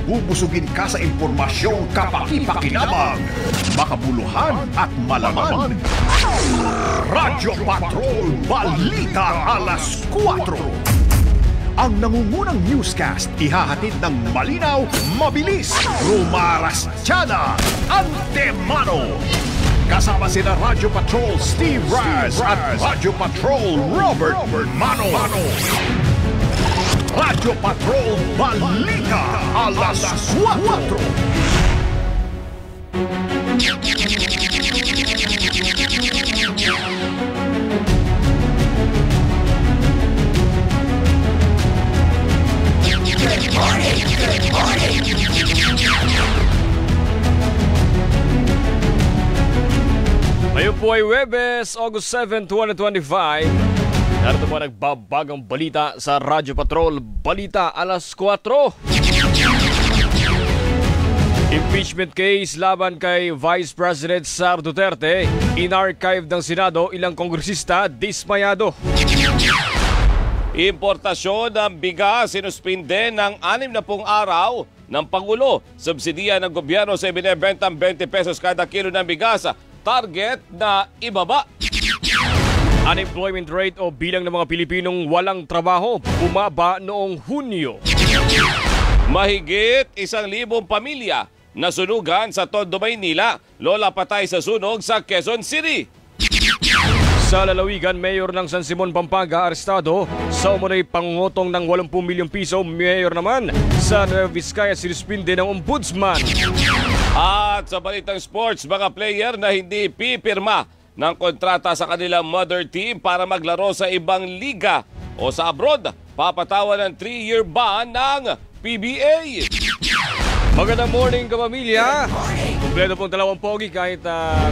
Bubusugin ka sa impormasyong kapaki-pakinabang, makabuluhan at malaman. Radyo Patrol Balita Alas 4. Ang nangungunang newscast ihahatid ng malinaw, mabilis, rumarastyada, antemano. Kasama sina Radyo Patrol Steve Raz at Radyo Patrol Robert Mano. Radyo Patrol Balita Alas 4. Good morning, good morning. Ngayon po ay Huwebes, August 7, 2025. Narito po nagbabagang balita sa Radyo Patrol Balita Alas 4. Impeachment case laban kay Vice President Sara Duterte. In-archive ng Senado, ilang kongresista dismayado. Importasyon ng bigas sinuspinde ng 60 araw ng Pangulo. Subsidiya ng gobyerno sa ibinebentang 20 pesos kada kilo ng bigas. Target na ibaba. Unemployment rate o bilang ng mga Pilipinong walang trabaho bumaba noong Hunyo. Mahigit 1,000 pamilya nasunugan sa Tondo, Maynila. Lola patay sa sunog sa Quezon City. Sa lalawigan, Mayor ng San Simon, Pampanga, arestado sa umunay pangungutong ng 80 milyong piso. Mayor naman sa Nueva Vizcaya, sinuspinde ng ombudsman. At sa balitang sports, mga player na hindi pipirma ng kontrata sa kanilang mother team para maglaro sa ibang liga o sa abroad, papatawan ng 3-year ban ng PBA. Magandang morning, kapamilya. Kumpleto pong dalawang pogi kahit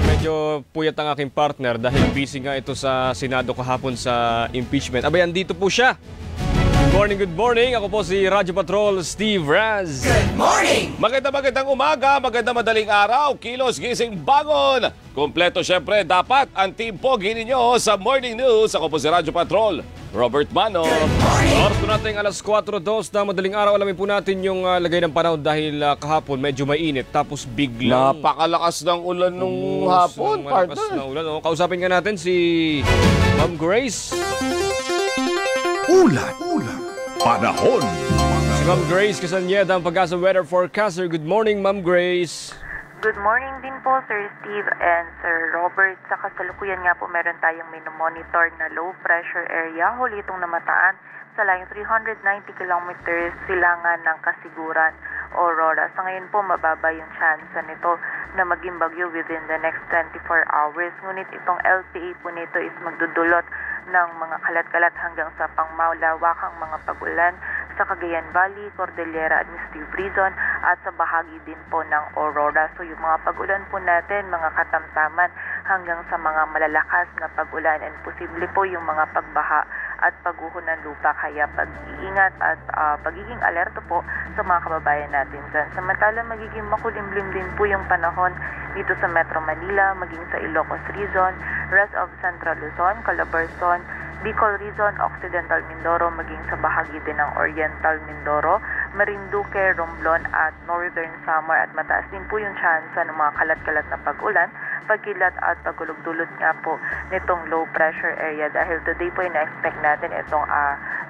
medyo puyat ang aking partner dahil busy nga ito sa Senado kahapon sa impeachment. Abay, andito po siya. Good morning. Ako po si Radyo Patrol Steve Raz. Good morning! Magandang umaga, magandang madaling araw, kilos, gising, bangon. Kompleto syempre dapat ang team pogi ninyo sa Morning News. Ako po si Radyo Patrol Robert Mano. Oras po natin alas 4:02 na madaling araw. Alamin po natin yung lagay ng panahon dahil kahapon medyo mainit tapos biglang napakalakas ng ulan nung hapon, partner. Ulan. Kausapin nga natin si Ma'am Grace. Ulan, panahon. Si Ma'am Grace Casañeda, ang Pag-asa Weather Forecaster. Good morning, Ma'am Grace. Good morning din po, Sir Steve and Sir Robert. Sa kasalukuyan nga po, meron tayong minomonitor na low pressure area. Huli itong namataan sa layong 390 kilometers silangan ng Kasiguran, Aurora. Sa ngayon po, mababa yung chance nito na maging bagyo within the next 24 hours. Ngunit itong LPA po nito is magdudulot ng mga kalat-kalat hanggang sa pangmalawakang mga pagulan sa Cagayan Valley, Cordillera Administrative Region at sa bahagi din po ng Aurora. So yung mga pagulan po natin, mga katamtaman hanggang sa mga malalakas na pagulan and posible po yung mga pagbaha at pagguho ng lupa. Kaya pag-iingat at pagiging alerto po sa mga kababayan natin dyan. Samantala magiging makulimlim din po yung panahon dito sa Metro Manila, maging sa Ilocos Region, rest of Central Luzon, Calabarzon, Bicol Region, Occidental Mindoro, maging sa bahagi din ng Oriental Mindoro, Marinduque, Romblon at Northern Samar at mataas din po yung chance ng mga kalat-kalat na pag-ulan, pagkilat at pagulog-dulot nga po nitong low pressure area dahil today po ina-expect natin itong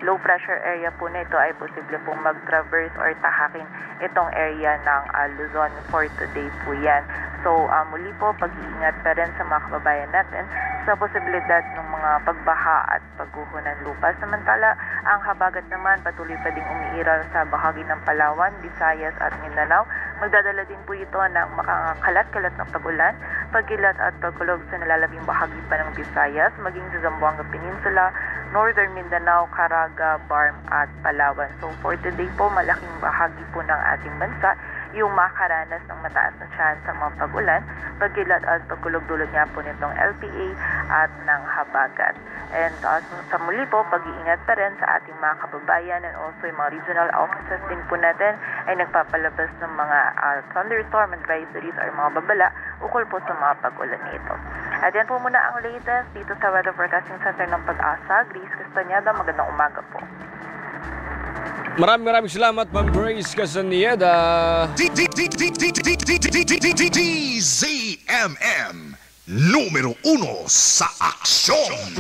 low pressure area po nito ay posible pong mag-traverse or tahakin itong area ng Luzon for today po yan. So muli po pag-iingat pa rin sa mga kababayan natin sa posibilidad ng mga pagbaha at pagguho ng lupa. Samantala, ang habagat naman patuloy pa ding umiiral sa bahagi ng Palawan, Visayas at Mindanao. Magdadala din po ito ng makakalat-kalat na pagulan, pagkilat at pagkulog sa nalalabing bahagi pa ng Visayas, maging sa Zamboanga Peninsula, Northern Mindanao, Caraga, Barm at Palawan. So for today po, malaking bahagi po ng ating bansa yung makaranas ng mataas na chance sa mga pag-ulan, pagkilat at pagkulog-dulot nga po nitong LPA at ng habagat. And sa muli po, pag-iingat pa rin sa ating mga kababayan and also yung mga regional offices din po natin ay nagpapalabas ng mga thunderstorm advisories or mga babala ukol po sa mga pag-ulan nito. At yan po muna ang latest dito sa Weather Forecasting Center ng Pag-asa. Grace Castañeda, magandang umaga po. Maraming salamat, Ma'am Grace Casanieda. DZMM numero 1 sa aksyon.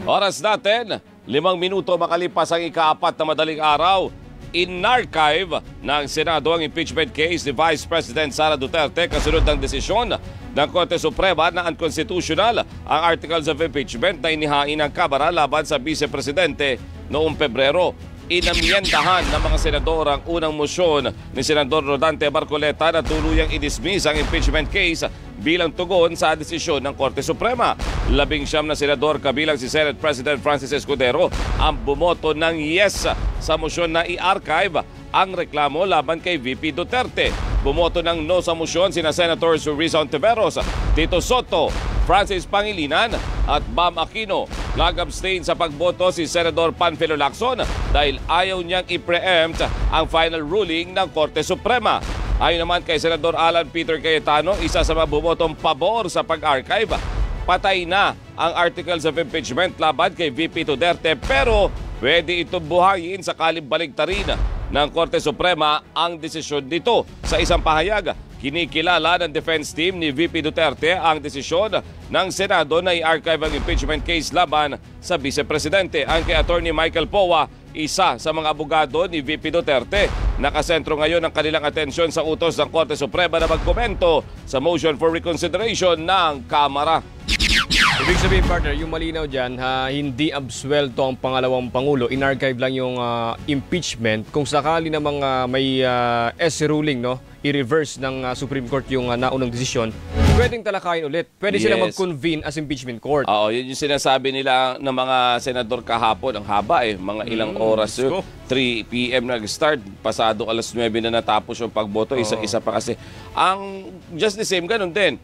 Oras natin, 5 minuto makalipas ang ika-4 na madaling araw. In-archive ng Senado ang impeachment case ni Vice President Sara Duterte kasunod ng desisyon ng Korte Suprema na unconstitutional ang articles of impeachment na inihain ng Kamara laban sa Vice Presidente noong Pebrero. Inamyendahan ng mga senador ang unang mosyon ni Senador Rodante Marcoleta na tuluyang i-dismiss ang impeachment case bilang tugon sa desisyon ng Korte Suprema. 19 na senador kabilang si Senate President Francis Escudero ang bumoto ng yes sa mosyon na i-archive ang reklamo laban kay VP Duterte. Bumoto ng no sa mosyon sina Senators Risa Ontiveros, Tito Soto, Francis Pangilinan at Bam Aquino. Nag-abstain sa pagboto si Senador Panfilo Lacson dahil ayaw niyang i-preempt ang final ruling ng Korte Suprema. Ayon naman kay Senador Alan Peter Cayetano, isa sa mga bumotong pabor sa pag-archive, patay na ang articles of impeachment laban kay VP Duterte pero pwede itong buhayin sakaling baligtarin ng Korte Suprema ang desisyon nito. Sa isang pahayag, kinikilala ng defense team ni VP Duterte ang desisyon ng Senado na i-archive ang impeachment case laban sa Vice Presidente. Ang kay Attorney Michael Powa, isa sa mga abogado ni VP Duterte, nakasentro ngayon ang kanilang atensyon sa utos ng Korte Suprema na magkomento sa motion for reconsideration ng Kamara. Ibig sabihin, partner, yung malinaw dyan, hindi absuelto ang pangalawang Pangulo. In-archive lang yung impeachment. Kung sakali namang may SC ruling, no, i-reverse ng Supreme Court yung naunang desisyon, pwedeng talakayin ulit. Pwede sila mag-convene as impeachment court. Oo, yun yung sinasabi nila ng mga senador kahapon. Ang haba mga ilang oras yun. 3 p.m. nag-start, pasado alas 9 na natapos yung pagboto. Isa-isa pa kasi. Ang just the same, ganun din.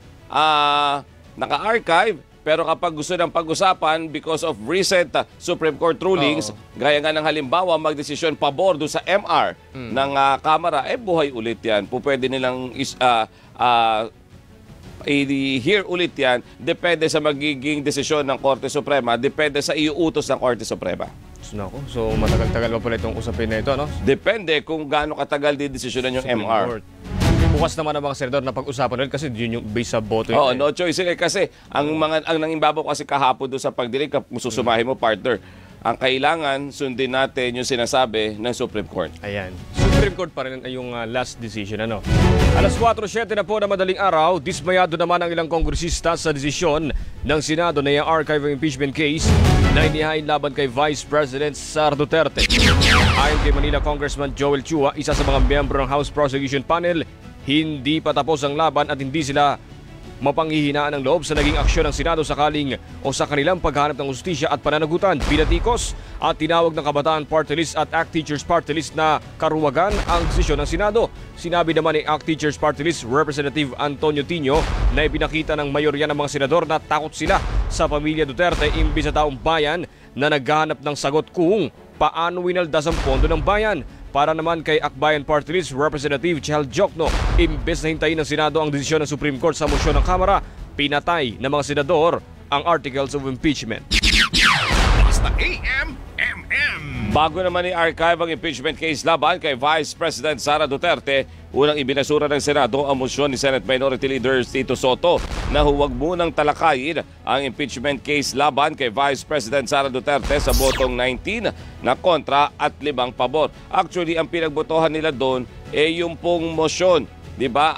Naka-archive, pero kapag gusto ng pag-usapan because of recent Supreme Court rulings, gaya nga ng halimbawa magdesisyon pabor do sa MR ng Kamara, buhay ulit yan. Pwede nilang i-hear ulit yan. Depende sa magiging desisyon ng Korte Suprema, depende sa iuutos ng Korte Suprema. So matagal-tagal pa pala itong usapin na ito, no? Depende kung gaano katagal didesisyonan yung Supreme MR. Court. Bukas naman ang mga senador na pag-usapan ulit kasi yun yung base sa boto. Oo, no choice. Kasi ang nangimbabaw kasi kahapon doon sa pagdinig, kung susumahin mo, partner, ang kailangan sundin natin yung sinasabi ng Supreme Court. Ayan. Supreme Court pa rin yung last decision. Ano? Alas 4:07 na po na madaling araw, dismayado naman ang ilang kongresista sa desisyon ng Senado na i-archive ang impeachment case na inihain laban kay Vice President Sara Duterte. Ayon kay Manila Congressman Joel Chua, isa sa mga miyembro ng House Prosecution Panel, hindi pa tapos ang laban at hindi sila mapanghihinaan ng loob sa naging aksyon ng Senado sakaling o sa kanilang paghanap ng hustisya at pananagutan. Pinatikos at tinawag ng Kabataan Party List at ACT Teachers Party List na karuwagan ang desisyon ng Senado. Sinabi naman ni ACT Teachers Party List Representative Antonio Tino na ipinakita ng mayorya ng mga senador na takot sila sa pamilya Duterte imbis sa taong bayan na naghahanap ng sagot kung paano winaldas ang pondo ng bayan. Para naman kay Akbayan Party List Representative Chal Jokno, imbes na hintayin ng Senado ang desisyon ng Supreme Court sa mosyon ng Kamara, pinatay ng mga senador ang articles of impeachment. Basta AM. Bago naman i-archive ang impeachment case laban kay Vice President Sara Duterte, unang ibinasura ng Senado ang mosyon ni Senate Minority Leader Tito Soto na huwag munang talakayin ang impeachment case laban kay Vice President Sara Duterte sa botong 19 na kontra at 5 pabor. Actually, ang pinagbotohan nila doon yung pong mosyon, 'di ba?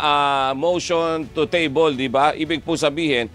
Motion to table, 'di ba? Ibig po sabihin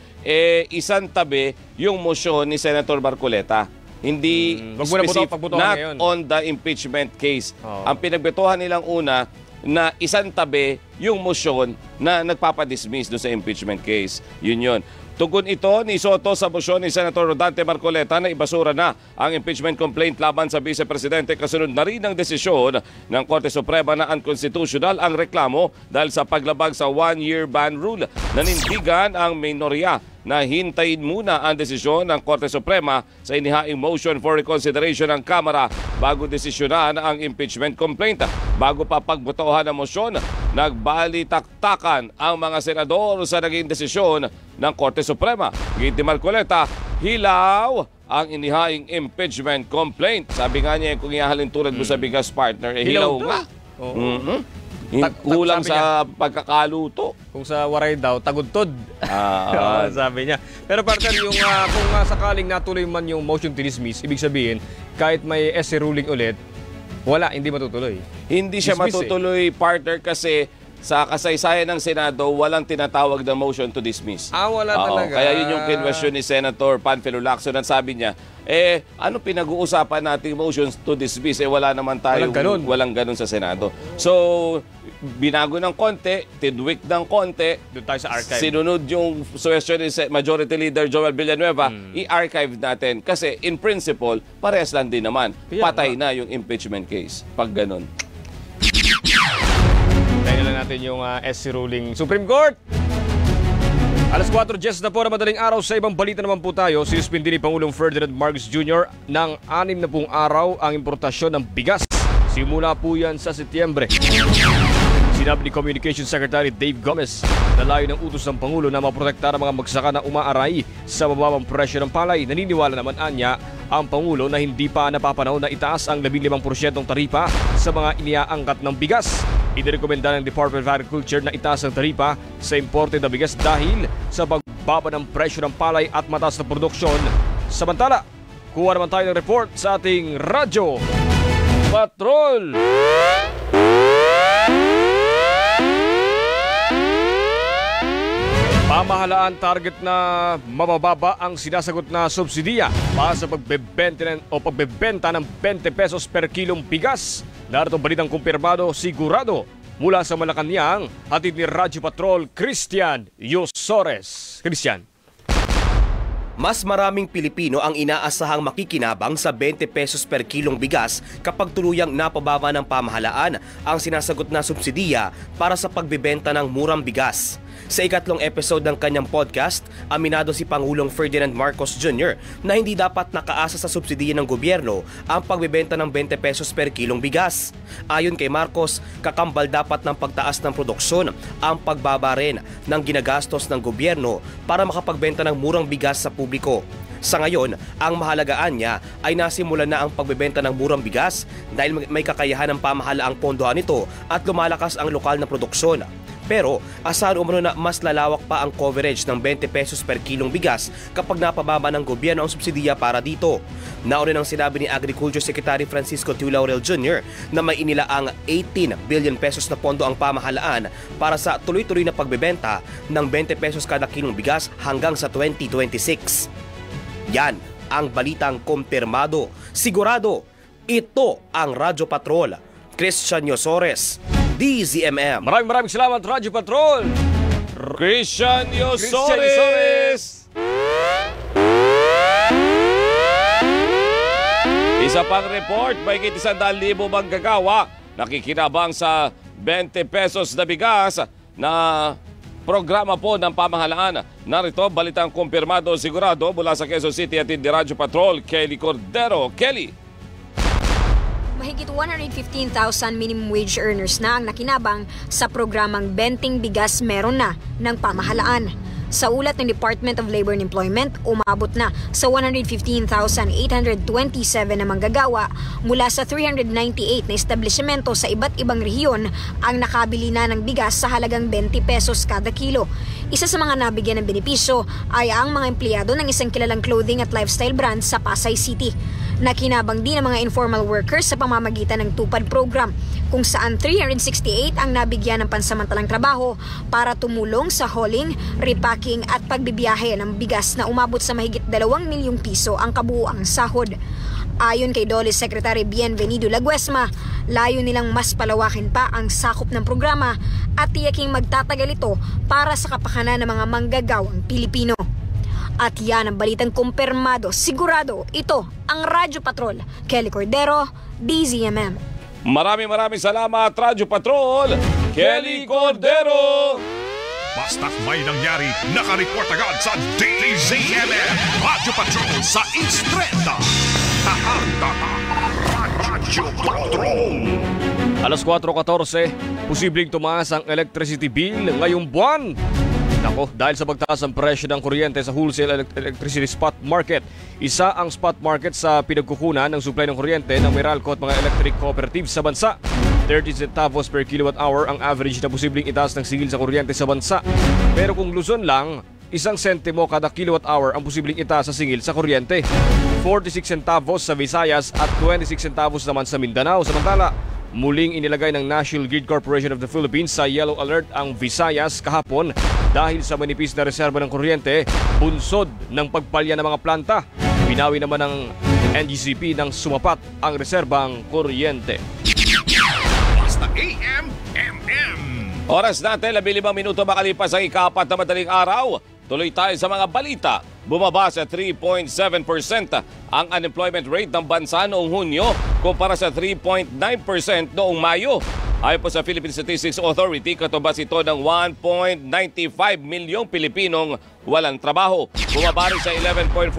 isang tabi yung mosyon ni Senator Marcoleta. Hindi specific, not on the impeachment case. Ang pinagbotohan nilang una na isang tabi yung motion na nagpapadismiss doon sa impeachment case. Yun. Tugon ito ni Soto sa motion ni Senator Rodante Marcoleta na ibasura na ang impeachment complaint laban sa Vice Presidente kasunod na rin ang desisyon ng Korte Suprema na unconstitutional ang reklamo dahil sa paglabag sa 1-year ban rule. Nanindigan ang minorya na hintayin muna ang desisyon ng Korte Suprema sa inihaing motion for reconsideration ng Kamara bago desisyonan ang impeachment complaint. Bago pa pagbotohan ng motion, nagbalitaktakan ang mga senador sa naging desisyon ng Korte Suprema. Giti Marcoleta, hilaw ang inihaing impeachment complaint. Sabi nga niya, kung ihahalin tulad mo sa bigas partner, hilaw nga. Kulang sa pagkakaluto. Kung sa waray daw, tagudtod. Sabi niya. Pero partner, yung kung sakaling natuloy man yung motion to dismiss, ibig sabihin, kahit may SC ruling ulit, wala, hindi matutuloy. Hindi siya matutuloy, partner, kasi sa kasaysayan ng Senado, walang tinatawag na motion to dismiss. Wala talaga. Kaya yun yung kinwestiyon ni Senator Panfilo Lacson at sabi niya, ano pinag-uusapan nating motions to dismiss? Wala naman tayo, walang ganun sa Senado. So, binago ng konti, tidwik ng konti, doon tayo sa archive. Sinunod yung suggestion ni Majority Leader Joel Villanueva, i-archive natin. Kasi in principle, parehas lang din naman. Patay na yung impeachment case. Pag ganun. Tayo na lang natin yung SC ruling Supreme Court. Alas 4:10 na po na madaling araw. Sa ibang balita naman po tayo, sinuspindi ni Pangulong Ferdinand Marcos Jr. ng 60 araw ang importasyon ng bigas. Simula po yan sa Setyembre. Sinabi ni Communications Secretary Dave Gomez na layo ng utos ng Pangulo na maprotektar ang mga magsaka na umaaray sa mababang presyo ng palay. Naniniwala naman anya ang Pangulo na hindi pa napapanahon na itaas ang 15% taripa sa mga iniaangkat ng bigas. Inirekomenda ng Department of Agriculture na itaas ang taripa sa imported na bigas dahil sa pagbaba ng presyo ng palay at mataas na produksyon. Samantala, kuha naman tayo ng report sa ating Radyo Patrol. Pamahalaan target na mabababa ang sinasagot na subsidiya para sa pagbebenta ng 20 pesos per kilong bigas. Narito balitang kumpirmado, sigurado mula sa Malacanang, hatid ni Radyo Patrol Christian Yosores. Christian. Mas maraming Pilipino ang inaasahang makikinabang sa 20 pesos per kilong bigas kapag tuluyang napababa ng pamahalaan ang sinasagot na subsidiya para sa pagbebenta ng murang bigas. Sa ikatlong episode ng kanyang podcast, aminado si Pangulong Ferdinand Marcos Jr. na hindi dapat nakaasa sa subsidiya ng gobyerno ang pagbebenta ng 20 pesos per kilong bigas. Ayon kay Marcos, kakambal dapat ng pagtaas ng produksyon ang pagbaba rin ng ginagastos ng gobyerno para makapagbenta ng murang bigas sa publiko. Sa ngayon, ang mahalagaan niya ay nasimulan na ang pagbebenta ng murang bigas dahil may kakayahan ng pamahalaang pondohan nito at lumalakas ang lokal na produksyon. Pero asahan umano na mas lalawak pa ang coverage ng 20 pesos per kilong bigas kapag napababa ng gobyerno ang subsidiya para dito. Nauna nang sinabi ni Agriculture Secretary Francisco Tiu Laurel Jr. na may inilaang 18 billion pesos na pondo ang pamahalaan para sa tuloy-tuloy na pagbebenta ng 20 pesos kada kilong bigas hanggang sa 2026. Yan ang balitang kumpirmado. Sigurado, ito ang Radyo Patrol. Christian Yosores, DZMM. Maraming salamat, Radyo Patrol. Christian Yosores. Isa pang report, may 100,000 manggagawa nakikinabang sa 20 pesos na bigas na programa po ng pamahalaan. Narito, balitang kumpirmado sigurado mula sa Quezon City at hindi Radyo Patrol, Kelly Cordero. Kelly. Mahigit 115,000 minimum wage earners na ang nakinabang sa programang Benting Bigas Meron Na ng pamahalaan. Sa ulat ng Department of Labor and Employment, umabot na sa 115,827 na manggagawa mula sa 398 na establishmento sa iba't ibang rehiyon ang nakabili na ng bigas sa halagang 20 pesos kada kilo. Isa sa mga nabigyan ng benepisyo ay ang mga empleyado ng isang kilalang clothing at lifestyle brand sa Pasay City. Nakinabang din ang mga informal workers sa pamamagitan ng Tupad program, kung saan 368 ang nabigyan ng pansamantalang trabaho para tumulong sa hauling, repacking at pagbibiyahe ng bigas na umabot sa mahigit 2 milyong piso ang kabuuang sahod. Ayon kay DOLE Secretary Bienvenido Laguesma, layo nilang mas palawakin pa ang sakop ng programa at tiyaking magtatagal ito para sa kapakanan ng mga manggagawang Pilipino. At yan ang balitang kumpirmado, sigurado, ito ang Radyo Patrol. Kelly Cordero, DZMM. Maraming salamat, Radyo Patrol, Kelly Cordero. Basta't may nangyari, nakareport agad sa DZMM. Radyo Patrol sa Instreta. Radyo Patrol. Alas 4:14, posibleng tumaas ang electricity bill ngayong buwan. Nako, dahil sa pagtaas ng presyo ng kuryente sa wholesale electricity spot market, isa ang spot market sa pinagkukunan ng supply ng kuryente ng Meralco at mga electric cooperatives sa bansa. 30 centavos per kilowatt hour ang average na posibleng itaas ng singil sa kuryente sa bansa. Pero kung Luzon lang, 1 sentimo kada kilowatt hour ang posibleng itaas sa singil sa kuryente. 46 centavos sa Visayas at 26 centavos naman sa Mindanao. Samantala, muling inilagay ng National Grid Corporation of the Philippines sa yellow alert ang Visayas kahapon dahil sa manipis na reserba ng kuryente, bunsod ng pagpalya ng mga planta. Binawi naman ng NGCP ng sumapat ang reserbang kuryente. Basta AM. Oras natin, 15 minuto makalipas ang ika-4 na madaling araw. Tuloy tayo sa mga balita. Bumaba sa 3.7% ang unemployment rate ng bansa noong Hunyo kumpara sa 3.9% noong Mayo. Ayon po sa Philippine Statistics Authority, katumbas ito ng 1.95 milyong Pilipinong walang trabaho. Bumaba rin sa 11.4%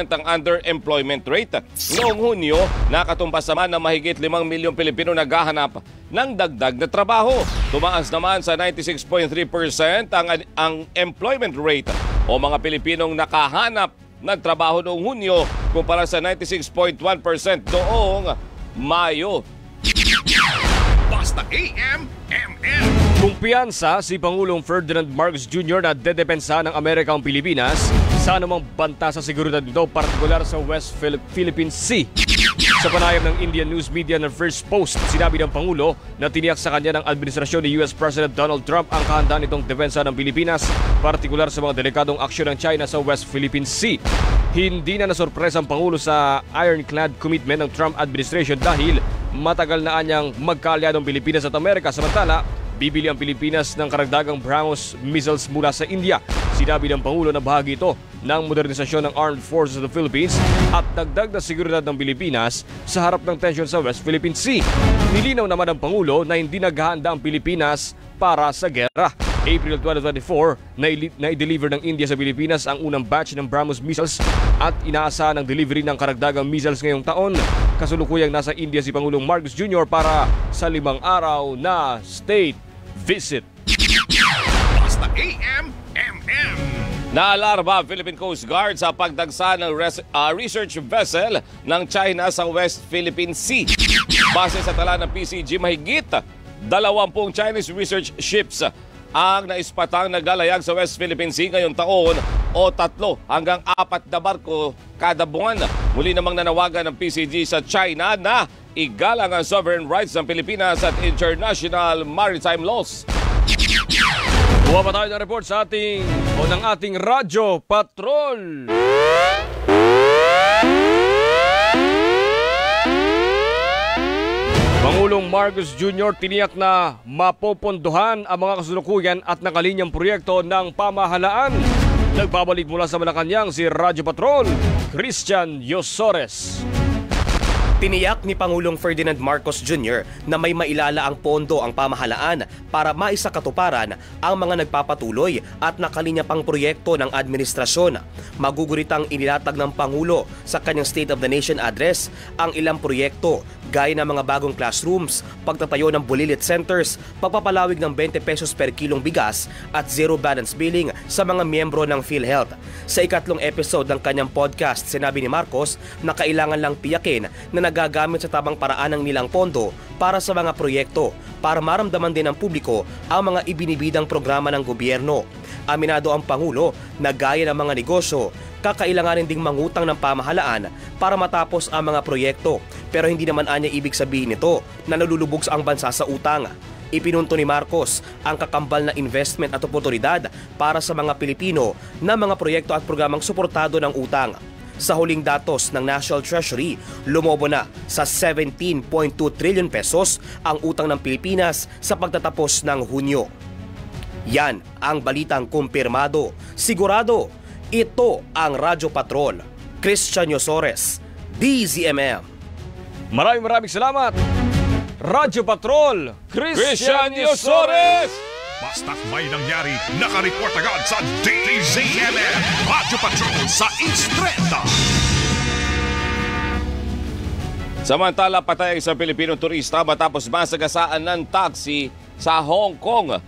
ang underemployment rate. Noong Hunyo, nakatumbas naman ng mahigit 5 milyong Pilipino naghahanap ng dagdag na trabaho. Tumaas naman sa 96.3% ang employment rate o mga Pilipinong nakahanap ng trabaho noong Hunyo kumpara sa 96.1% noong Mayo. Basta AM. Kumpiyansa si Pangulong Ferdinand Marcos Jr. na dedepensa ng Amerika ang Pilipinas sa anumang banta sa seguridad nito, partikular sa West Philippine Sea. Sa panayam ng Indian news media na First Post, sinabi ng Pangulo na tiniyak sa kanya ng administrasyon ni US President Donald Trump ang kahandaan nitong depensa ng Pilipinas, partikular sa mga delikadong aksyon ng China sa West Philippine Sea. Hindi na nasorpresa ang Pangulo sa ironclad commitment ng Trump administration dahil matagal na anyang magkaalyadong Pilipinas at Amerika. Samantala, bibili ang Pilipinas ng karagdagang BrahMos missiles mula sa India. Sinabi ng Pangulo na bahagi ito ng modernisasyon ng Armed Forces of the Philippines at dagdag na seguridad ng Pilipinas sa harap ng tensyon sa West Philippine Sea. Nilinaw naman ng Pangulo na hindi naghahanda ang Pilipinas para sa gera. April 2024, na-deliver ng India sa Pilipinas ang unang batch ng BrahMos missiles at inaasahan ang delivery ng karagdagang missiles ngayong taon. Kasulukuyang nasa India si Pangulong Marcos Jr. para sa 5 araw na state visit. Basta AM. Naalarma ang Philippine Coast Guard sa pagdagsa ng research vessel ng China sa West Philippine Sea. Base sa tala ng PCG, mahigit 20 Chinese research ships ang naispatang naglalayag sa West Philippine Sea ngayong taon o 3 hanggang 4 na barko kada buwan. Muli namang nanawagan ng PCG sa China na igalang ang sovereign rights ng Pilipinas at international maritime laws. Buwa pa tayo ng report sa ating Radyo Patrol. Pangulong Marcos Jr. tiniyak na mapopondohan ang mga kasalukuyan at nakalinyang proyekto ng pamahalaan. Nagbabalik mula sa Malacanang si Radyo Patrol, Christian Yosores. Tiniyak ni Pangulong Ferdinand Marcos Jr. na may mailalaang pondo ang pamahalaan para maisakatuparan ang mga nagpapatuloy at nakalinya pang proyekto ng administrasyon. Maguguritang inilatag ng Pangulo sa kanyang State of the Nation address ang ilang proyekto gaya ng mga bagong classrooms, pagtatayo ng bulilit centers, pagpapalawig ng 20 pesos per kilong bigas at zero balance billing sa mga miyembro ng PhilHealth. Sa ikatlong episode ng kanyang podcast, sinabi ni Marcos na kailangan lang tiyakin na nagagamit sa tamang paraan ang nilang pondo para sa mga proyekto para maramdaman din ng publiko ang mga ibinibidang programa ng gobyerno. Aminado ang Pangulo na gaya ng mga negosyo, kakailanganin ding mangutang ng pamahalaan para matapos ang mga proyekto. Pero hindi naman anya ibig sabihin nito na nalulubog ang bansa sa utang. Ipinunto ni Marcos ang kakambal na investment at oportunidad para sa mga Pilipino na mga proyekto at programang suportado ng utang. Sa huling datos ng National Treasury, lumobo na sa 17.2 trillion pesos ang utang ng Pilipinas sa pagtatapos ng Hunyo. Yan ang balitang kumpirmado. Sigurado, ito ang Radyo Patrol. Christian Yosores, DZMM. Maraming salamat, Radyo Patrol, Christian Yosores! Basta't may nangyari, nakareport agad sa DZMM. Radyo Patrol sa East 30. Samantala, patay sa Pilipinong turista matapos masagasaan ng taxi sa Hong Kong.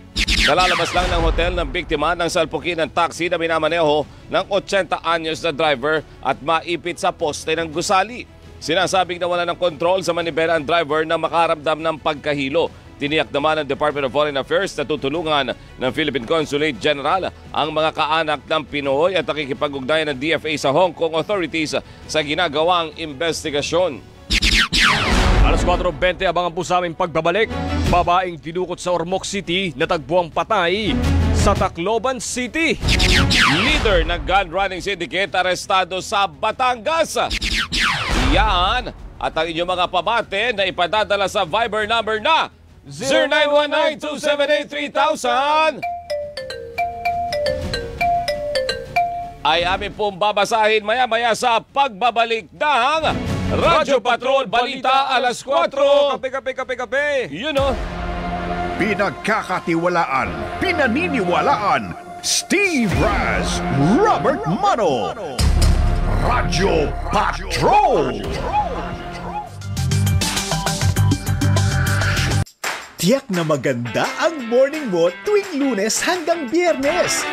Nalalabas lang ng hotel ng biktima ng salpukin ng taxi na minamaneho ng 80 anyos na driver at maipit sa poste ng gusali. Sinasabing nawala ng kontrol sa manibela ang driver na makaramdam ng pagkahilo. Tiniyak naman ng Department of Foreign Affairs na tutulungan ng Philippine Consulate General ang mga kaanak ng Pinoy at nakikipag-ugnayan ng DFA sa Hong Kong authorities sa ginagawang investigasyon. Alas 4:20, abangan po sa aming pagbabalik. Babaeng dinukot sa Ormoc City, natagpuang patay sa Tacloban City. Leader ng gun running syndicate arestado sa Batangas. Yan at ang inyong mga pabate na ipadadala sa Viber number na 0919-278-3000 ay amin pong babasahin maya-maya sa pagbabalik ng Radyo Patrol Balita alas 4. Kape. Yun o. Pinagkakatiwalaan, pinaniniwalaan, Steve Raz, Robert Mano. Radyo Patrol. Tiyak na maganda ang morning mo tuwing Lunes hanggang Biyernes.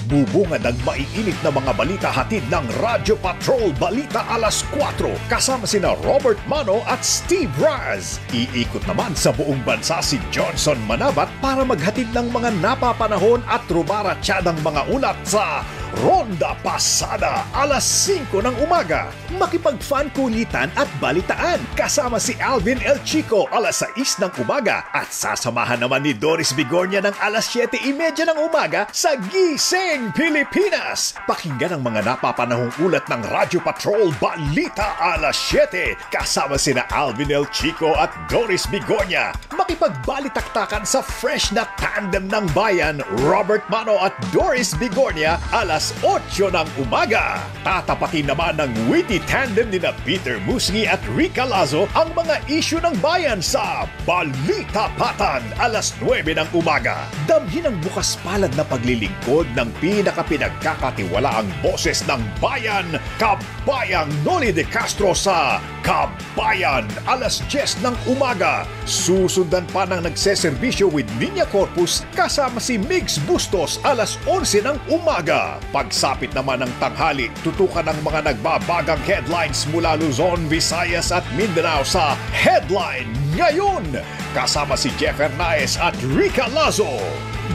Bubungad ang maiinit na mga balita hatid ng Radyo Patrol Balita alas 4 kasama sina Robert Mano at Steve Raz. Iikot naman sa buong bansa si Johnson Manabat para maghatid ng mga napapanahon at rumaratsyadang mga ulat sa Ronda Pasada alas 5 ng umaga. Makipag-fan kulitan at balitaan kasama si Alvin El Chico alas 6 ng umaga at sasamahan naman ni Doris Bigornia ng alas 7:30 ng umaga sa Gising Pilipinas. Pakinggan ang mga napapanahong ulat ng Radyo Patrol Balita alas 7 kasama sina Alvin El Chico at Doris Bigornia. Makipagbalitaktakan sa fresh na tandem ng bayan, Robert Mano at Doris Bigornia alas 8 ng umaga. Tatapatin naman ng witty tandem ni Peter Musngi at Rica Lazo ang mga isyu ng bayan sa Balita Patan alas 9 ng umaga. Damhin ang bukas palad na paglilingkod ng pinakapinagkakatiwalaang boses ng bayan, Kabayang Noli de Castro sa Kabayan alas 10 ng umaga. Susundan pa ng nagseserbisyo with Niña Corpus kasama si Migs Bustos alas 11 ng umaga. Pagsapit naman ng tanghali, tutukan ang mga nagbabagang headlines mula Luzon, Visayas at Mindanao sa Headline Ngayon. Kasama si Jeff Hernaez at Rica Lazo.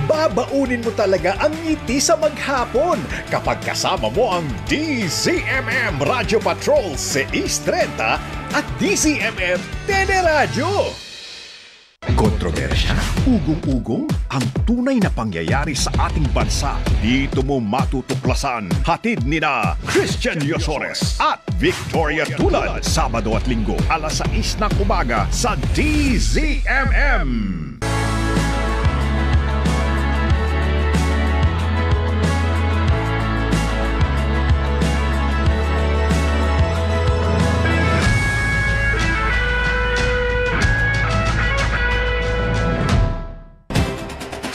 Babaunin mo talaga ang ngiti sa maghapon kapag kasama mo ang DZMM Radio Patrol 630 at DZMM Teleradyo. Kontrobersya, ugong-ugong, ang tunay na pangyayari sa ating bansa. Dito mo matutuklasan. Hatid nina Christian Yosores at Victoria Tulad. Sabado at Linggo, alas 6 ng umaga sa DZMM.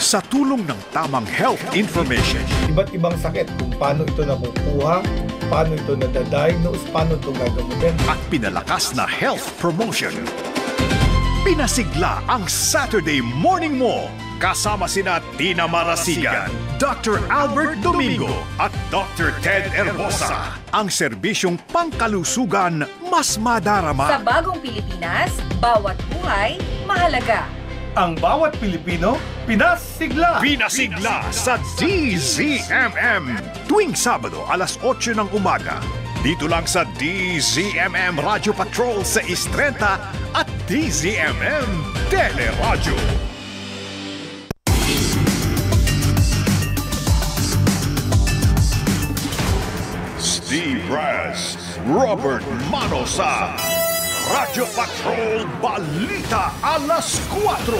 Sa tulong ng tamang health information, iba't ibang sakit kung paano ito nakukuha, paano ito nadadiagnose, paano ito gagamutin. at pinalakas na health promotion. Pinasigla ang Saturday morning mo kasama sina Tina Marasigan, Dr. Albert Domingo at Dr. Ted Herbosa. Ang serbisyong pangkalusugan mas madarama. Sa bagong Pilipinas, bawat buhay mahalaga. Ang bawat Pilipino, pinasigla! Pinasigla sa DZMM. Tuwing Sabado, alas 8 ng umaga. Dito lang sa DZMM Radio Patrol sa 630 at DZMM Teleradyo. Steve Raz, Robert Manosa. Radyo Patrol Balita alas 4.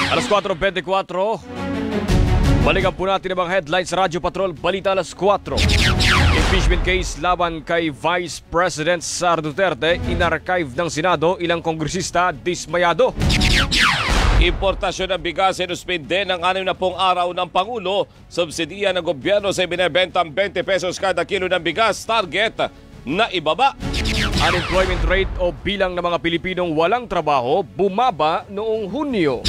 Alas 4:24. Balikan po natin ang mga headlines sa Radyo Patrol Balita alas 4. Impeachment case laban kay Vice President Sara Duterte, inarchive ng Senado, ilang kongresista dismayado. Importasyon ng bigas sinuspinde ng 60 araw ng Pangulo. Subsidiya ng gobyerno sa ibinebentang 20 pesos kada kilo ng bigas. Target na ibaba. Unemployment rate o bilang ng mga Pilipinong walang trabaho bumaba noong Hunyo.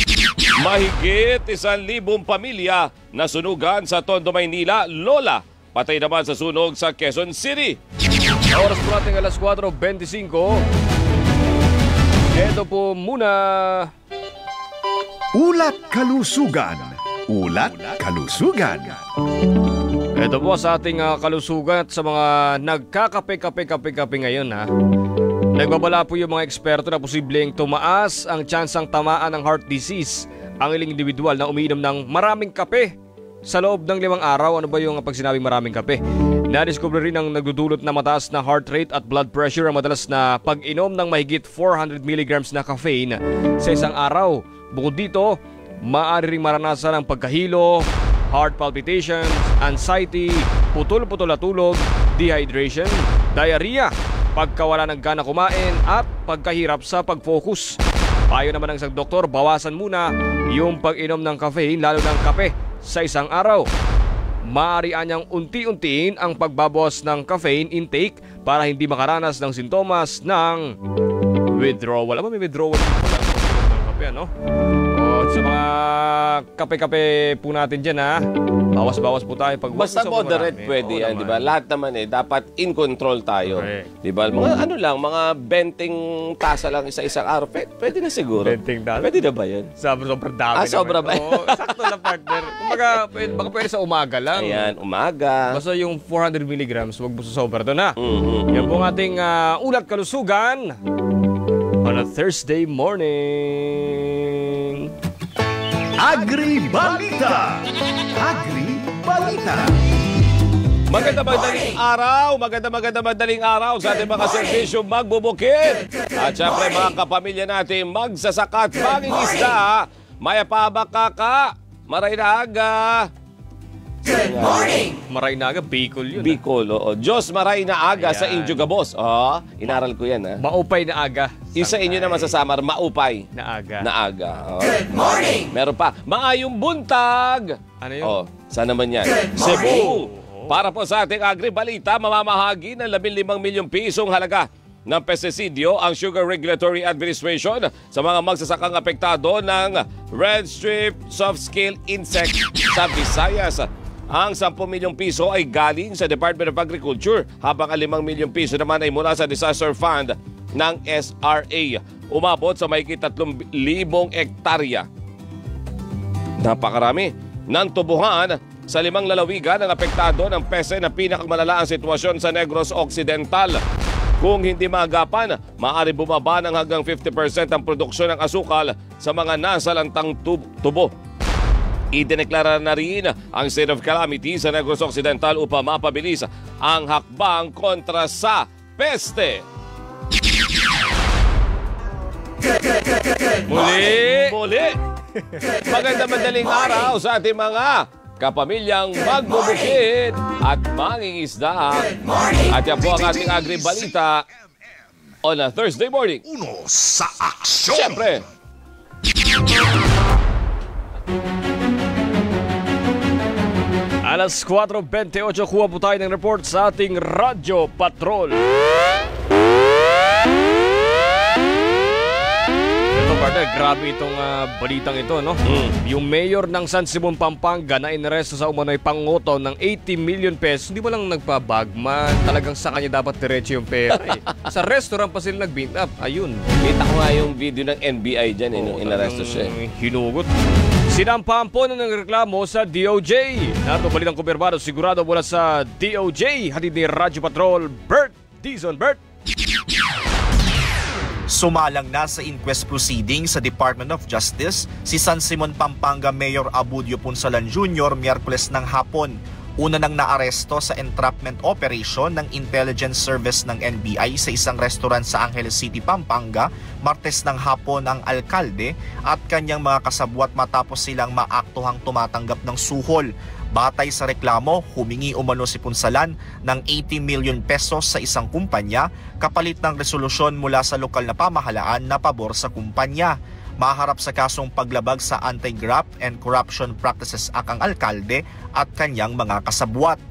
Mahigit 1,000 pamilya na sunugan sa Tondo, Maynila. Lola, patay naman sa sunog sa Quezon City. Oras po natin alas 4:25. Ito po muna. Ulat Kalusugan. Ulat Kalusugan. Ito po sa ating kalusugan at sa mga nagkakape ngayon ha. Nagbabala po yung mga eksperto na posibleng tumaas ang tsansang tamaan ng heart disease ang ilang individual na umiinom ng maraming kape sa loob ng 5 araw. Ano ba yung pag sinabing maraming kape? Nadiscover rin ang nagdudulot na mataas na heart rate at blood pressure ang madalas na pag-inom ng mahigit 400 mg na caffeine sa isang araw. Bukod dito, maaari ring maranasan ang pagkahilo, heart palpitations, anxiety, putol-putol na tulog, dehydration, diarrhea, pagkawala ng gana kumain at pagkahirap sa pag-focus. Payo naman ng isang doktor, bawasan muna yung pag-inom ng caffeine lalo ng kape sa isang araw. Maaari anyang unti-untiin ang pagbabawas ng caffeine intake para hindi makaranas ng sintomas ng withdrawal. May withdrawal ng kape, ano? O, sa mga kape-kape po natin dyan, ha? Bawas-bawas po tayo. Basta moderate pwede yan, di ba? Lahat naman dapat in control tayo. Di ba? Mga mga 20 tasa lang isa-isang araw. Pwede na siguro. 20 tasa? Pwede na ba yun? Sobrang dami. Sobra ba? Oo, sakto na partner. Kumbaga, baka pwede sa umaga lang. Ayan, umaga. Basta yung 400 mg, huwag mo sa sobra doon, ha? Yan po ang ating ulat kalusugan on a Thursday morning. Agri-Balita. Agri-Balita. Magandang madaling araw sa ating mga serbisyo magbubukid. At syempre mga kapamilya natin magsasaka at mangingisda. Mayapabakaka, Maraynaga. Maraynaga, Bicol yun. Bicol, oo. Diyos Maraynaga sa Indio Gabos. Oh, inaral ko yan, ha. Maupay na aga. Yung sa inyo naman sa Samar, maupay na aga. Oh. Good morning! Meron pa, maayong buntag. Ano yun? Oh, saan naman yan? Cebu. Para po sa ating agri-balita, mamamahagi ng 15 milyong pisong halaga ng pestisidyo ang Sugar Regulatory Administration sa mga magsasakang apektado ng red strip soft scale insect sa Visayas. Ang 10 milyong piso ay galing sa Department of Agriculture habang ang 5 milyong piso naman ay mula sa Disaster Fund ng SRA. Umabot sa mahigit 3,000 hektarya. Napakarami ng tubuhan sa 5 lalawigan ng apektado ng peste na pinakamalala ang sitwasyon sa Negros Occidental. Kung hindi maagapan, maaari bumaba ng hanggang 50% ang produksyon ng asukal sa mga nasalantang tubo. Idineklara na rin ang state of calamity sa Negros Occidental upang mapabilis ang hakbang kontra sa peste. Muli! Magandang madaling araw sa ating mga kapamilyang magbubukid at mangingisda. At yan po ang ating agri-balita on a Thursday morning. Uno sa aksyon. Siyempre. Alas 4:28, kuha po tayo ng report sa ating Radyo Patrol. Ito partner, grabe itong balitang ito, no? Yung mayor ng San Simon, Pampanga na inaresto sa umano'y panguto ng 80 million pesos. Hindi mo lang nagpabagman. Talagang sa kanya dapat diretso yung pera. Sa restaurant pa sila nag-beat up. Ayun. Kita ko nga yung video ng NBI dyan, nung inaresto siya. Hinugot. Sinampahan po na ng reklamo sa DOJ. Natubalitang kumpirmado sigurado mula sa DOJ. Hatid ni Radyo Patrol, Bert Dizon. Bert! Sumalang na sa inquest proceeding sa Department of Justice si San Simon, Pampanga Mayor Abudio Punsalan Jr. Miyerkules ng hapon. Una nang naaresto sa entrapment operation ng Intelligence Service ng NBI sa isang restaurant sa Angeles City, Pampanga, Martes ng hapon ang alkalde at kanyang mga kasabwat matapos silang maaktuhang tumatanggap ng suhol. Batay sa reklamo, humingi umano si Punsalan ng 80 million pesos sa isang kumpanya kapalit ng resolusyon mula sa lokal na pamahalaan na pabor sa kumpanya. Maharap sa kasong paglabag sa Anti-Graft and Corruption Practices Act ang alkalde at kanyang mga kasabwat.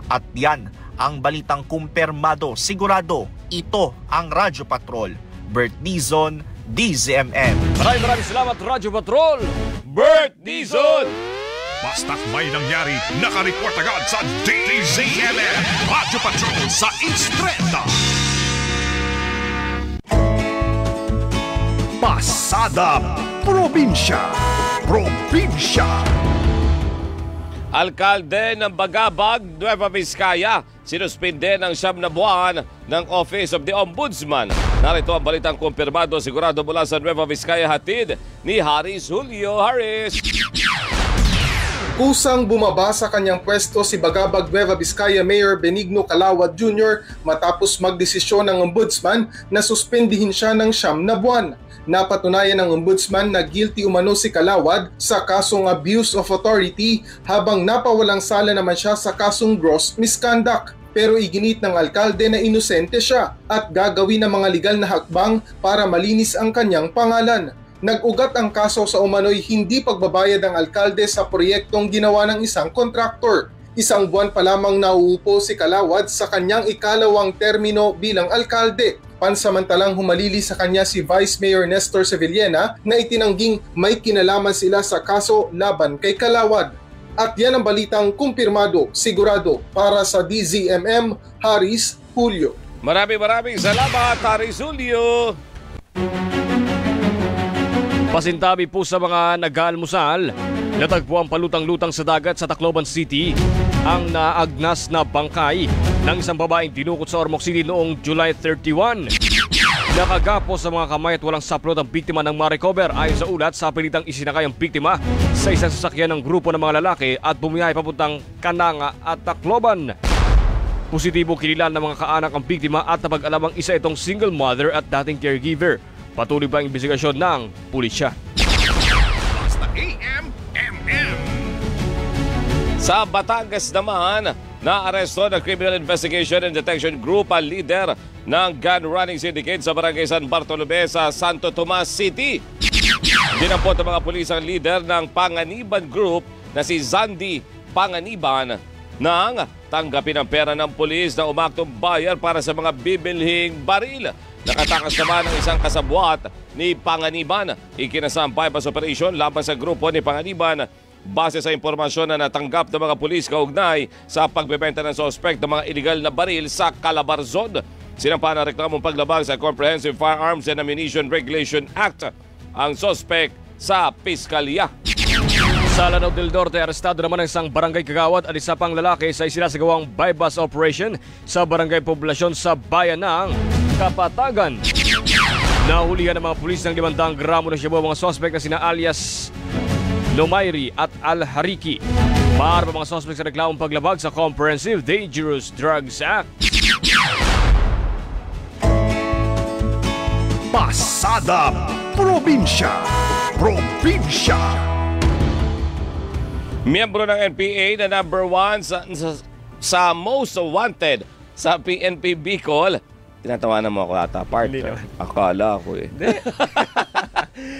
At yan ang balitang kumpirmado, sigurado Ito ang Radyo Patrol. Bert Dizon, DZMM. Maraming salamat, Radyo Patrol! Bert Dizon! Basta't may nangyari, nakareport agad sa DZMM. Radyo Patrol sa Instrenta. Pasada Probinsya. Alkalde ng Bagabag, Nueva Vizcaya, sinuspinde ng 9 na buwan ng Office of the Ombudsman. Narito ang balitang kumpirmado sigurado mula sa Nueva Vizcaya, hatid ni Haris Julio. Haris! Kusang bumaba sa kanyang pwesto si Bagabag Nueva Vizcaya Mayor Benigno Calawad Jr. matapos magdesisyon ng Ombudsman na suspendihin siya ng 9 na buwan. Napatunayan ng Ombudsman na guilty umano si Calawad sa kasong abuse of authority habang napawalang sala naman siya sa kasong gross misconduct. Pero iginit ng alkalde na inosente siya at gagawin ng mga legal na hakbang para malinis ang kanyang pangalan. Nag-ugat ang kaso sa umano'y hindi pagbabayad ng alkalde sa proyektong ginawa ng isang kontraktor. 1 buwan pa lamang nauupo si Calawad sa kanyang ikalawang termino bilang alkalde. Pansamantalang humalili sa kanya si Vice Mayor Nestor Sevillena na itinangging may kinalaman sila sa kaso laban kay Calawad. At yan ang balitang kumpirmado, sigurado para sa DZMM, Haris Julio. Maraming salamat, Haris Julio! Pasintabi po sa mga nag-aalmusal, natagpo ang palutang-lutang sa dagat sa Tacloban City ang naagnas na bangkay ng isang babaeng dinukot sa Ormoc City noong July 31. Nakagapo sa mga kamay at walang saplot ang biktima ng ma-recover. Ayon sa ulat, sa pilitang isinakay ang biktima sa isang sasakyan ng grupo ng mga lalaki at bumiyahe papuntang Kananga at Tacloban. Positibo kinilan ng mga kaanak ang biktima at napag-alamang isa itong single mother at dating caregiver. Patuloy pa ang investigasyon ng pulisya. Basta AM. Sa Batangas naman, naaresto ng Criminal Investigation and Detection Group ang leader ng gun running syndicate sa Barangay San Bartolome sa Santo Tomas City. Dinampot ng mga pulis ang leader ng Panganiban Group na si Zandy Panganiban nang tanggapin ang pera ng pulis na umaktong bayar para sa mga bibilhing baril. Nakatakas naman ang isang kasabwat ni Panganiban. Ikinasam bypass operation laban sa grupo ni Panganiban base sa impormasyon na natanggap ng mga pulis kaugnay sa pagbebenta ng sospek ng mga illegal na baril sa Calabarzon. Sinampa na reklamong paglabag sa Comprehensive Firearms and Ammunition Regulation Act ang sospek sa Piskalya. Sa Lanao del Norte, arestado naman ang isang barangay kagawad at isa pang lalaki sa isinasagawang bypass operation sa barangay poblasyon sa bayan ng Kapatagan. Nahulihan ng mga pulis ng 500 gramo ng shabu mga sospek na sina alias Lomairi at Al-Hariki. Para pa mga sospek sa reklamong paglabag sa Comprehensive Dangerous Drugs Act. Pasada Probinsya. Miyembro ng NPA na number 1 sa most wanted sa PNP Bicol. Tinatawanan mo ako ata, partner. Akala ko eh.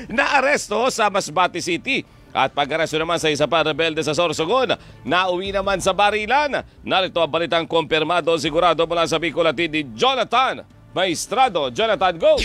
Naaresto sa Masbate City. At pag-aresto naman sa isa pa rebelde sa Sorsogon, nauwi naman sa barilan. Narito ang balitang kumpirmado sigurado mula sa Bicol at ni Jonathan Maestrado. Jonathan, go!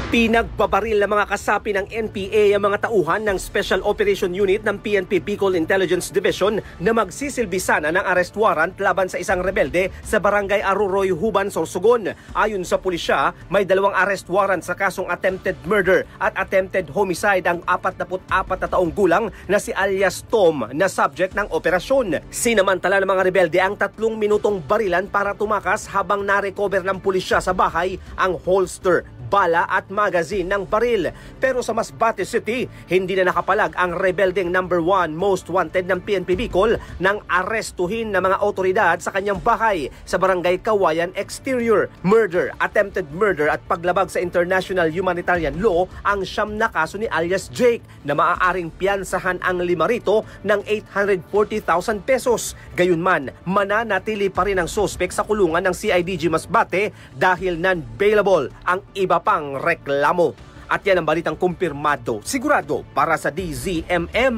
Pinagbabaril ng mga kasapi ng NPA ang mga tauhan ng Special Operation Unit ng PNP Bicol Intelligence Division na magsisilbi sana ng arrest warrant laban sa isang rebelde sa Barangay Aruroy, Huban, Sorsogon. Ayon sa pulisya, may 2 arrest warrant sa kasong attempted murder at attempted homicide ang 44 na taong gulang na si alias Tom na subject ng operasyon. Sinamantala ng mga rebelde ang 3 minutong barilan para tumakas habang na-recover ng pulisya sa bahay ang holster, bala at magazine ng baril. Pero sa Masbate City, hindi na nakapalag ang rebeldeng number 1 most wanted ng PNP Bicol nang arestuhin ng mga otoridad sa kanyang bahay sa Barangay Kawayan Exterior. Murder, attempted murder at paglabag sa international humanitarian law ang 9 na kaso ni alias Jake na maaaring piyansahan ang 5 rito ng 840,000 pesos. Gayunman, mananatili pa rin ang sospek sa kulungan ng CIDG Masbate dahil non-bailable ang iba pang reklamo. At yan ang balitang kumpirmado, sigurado para sa DZMM.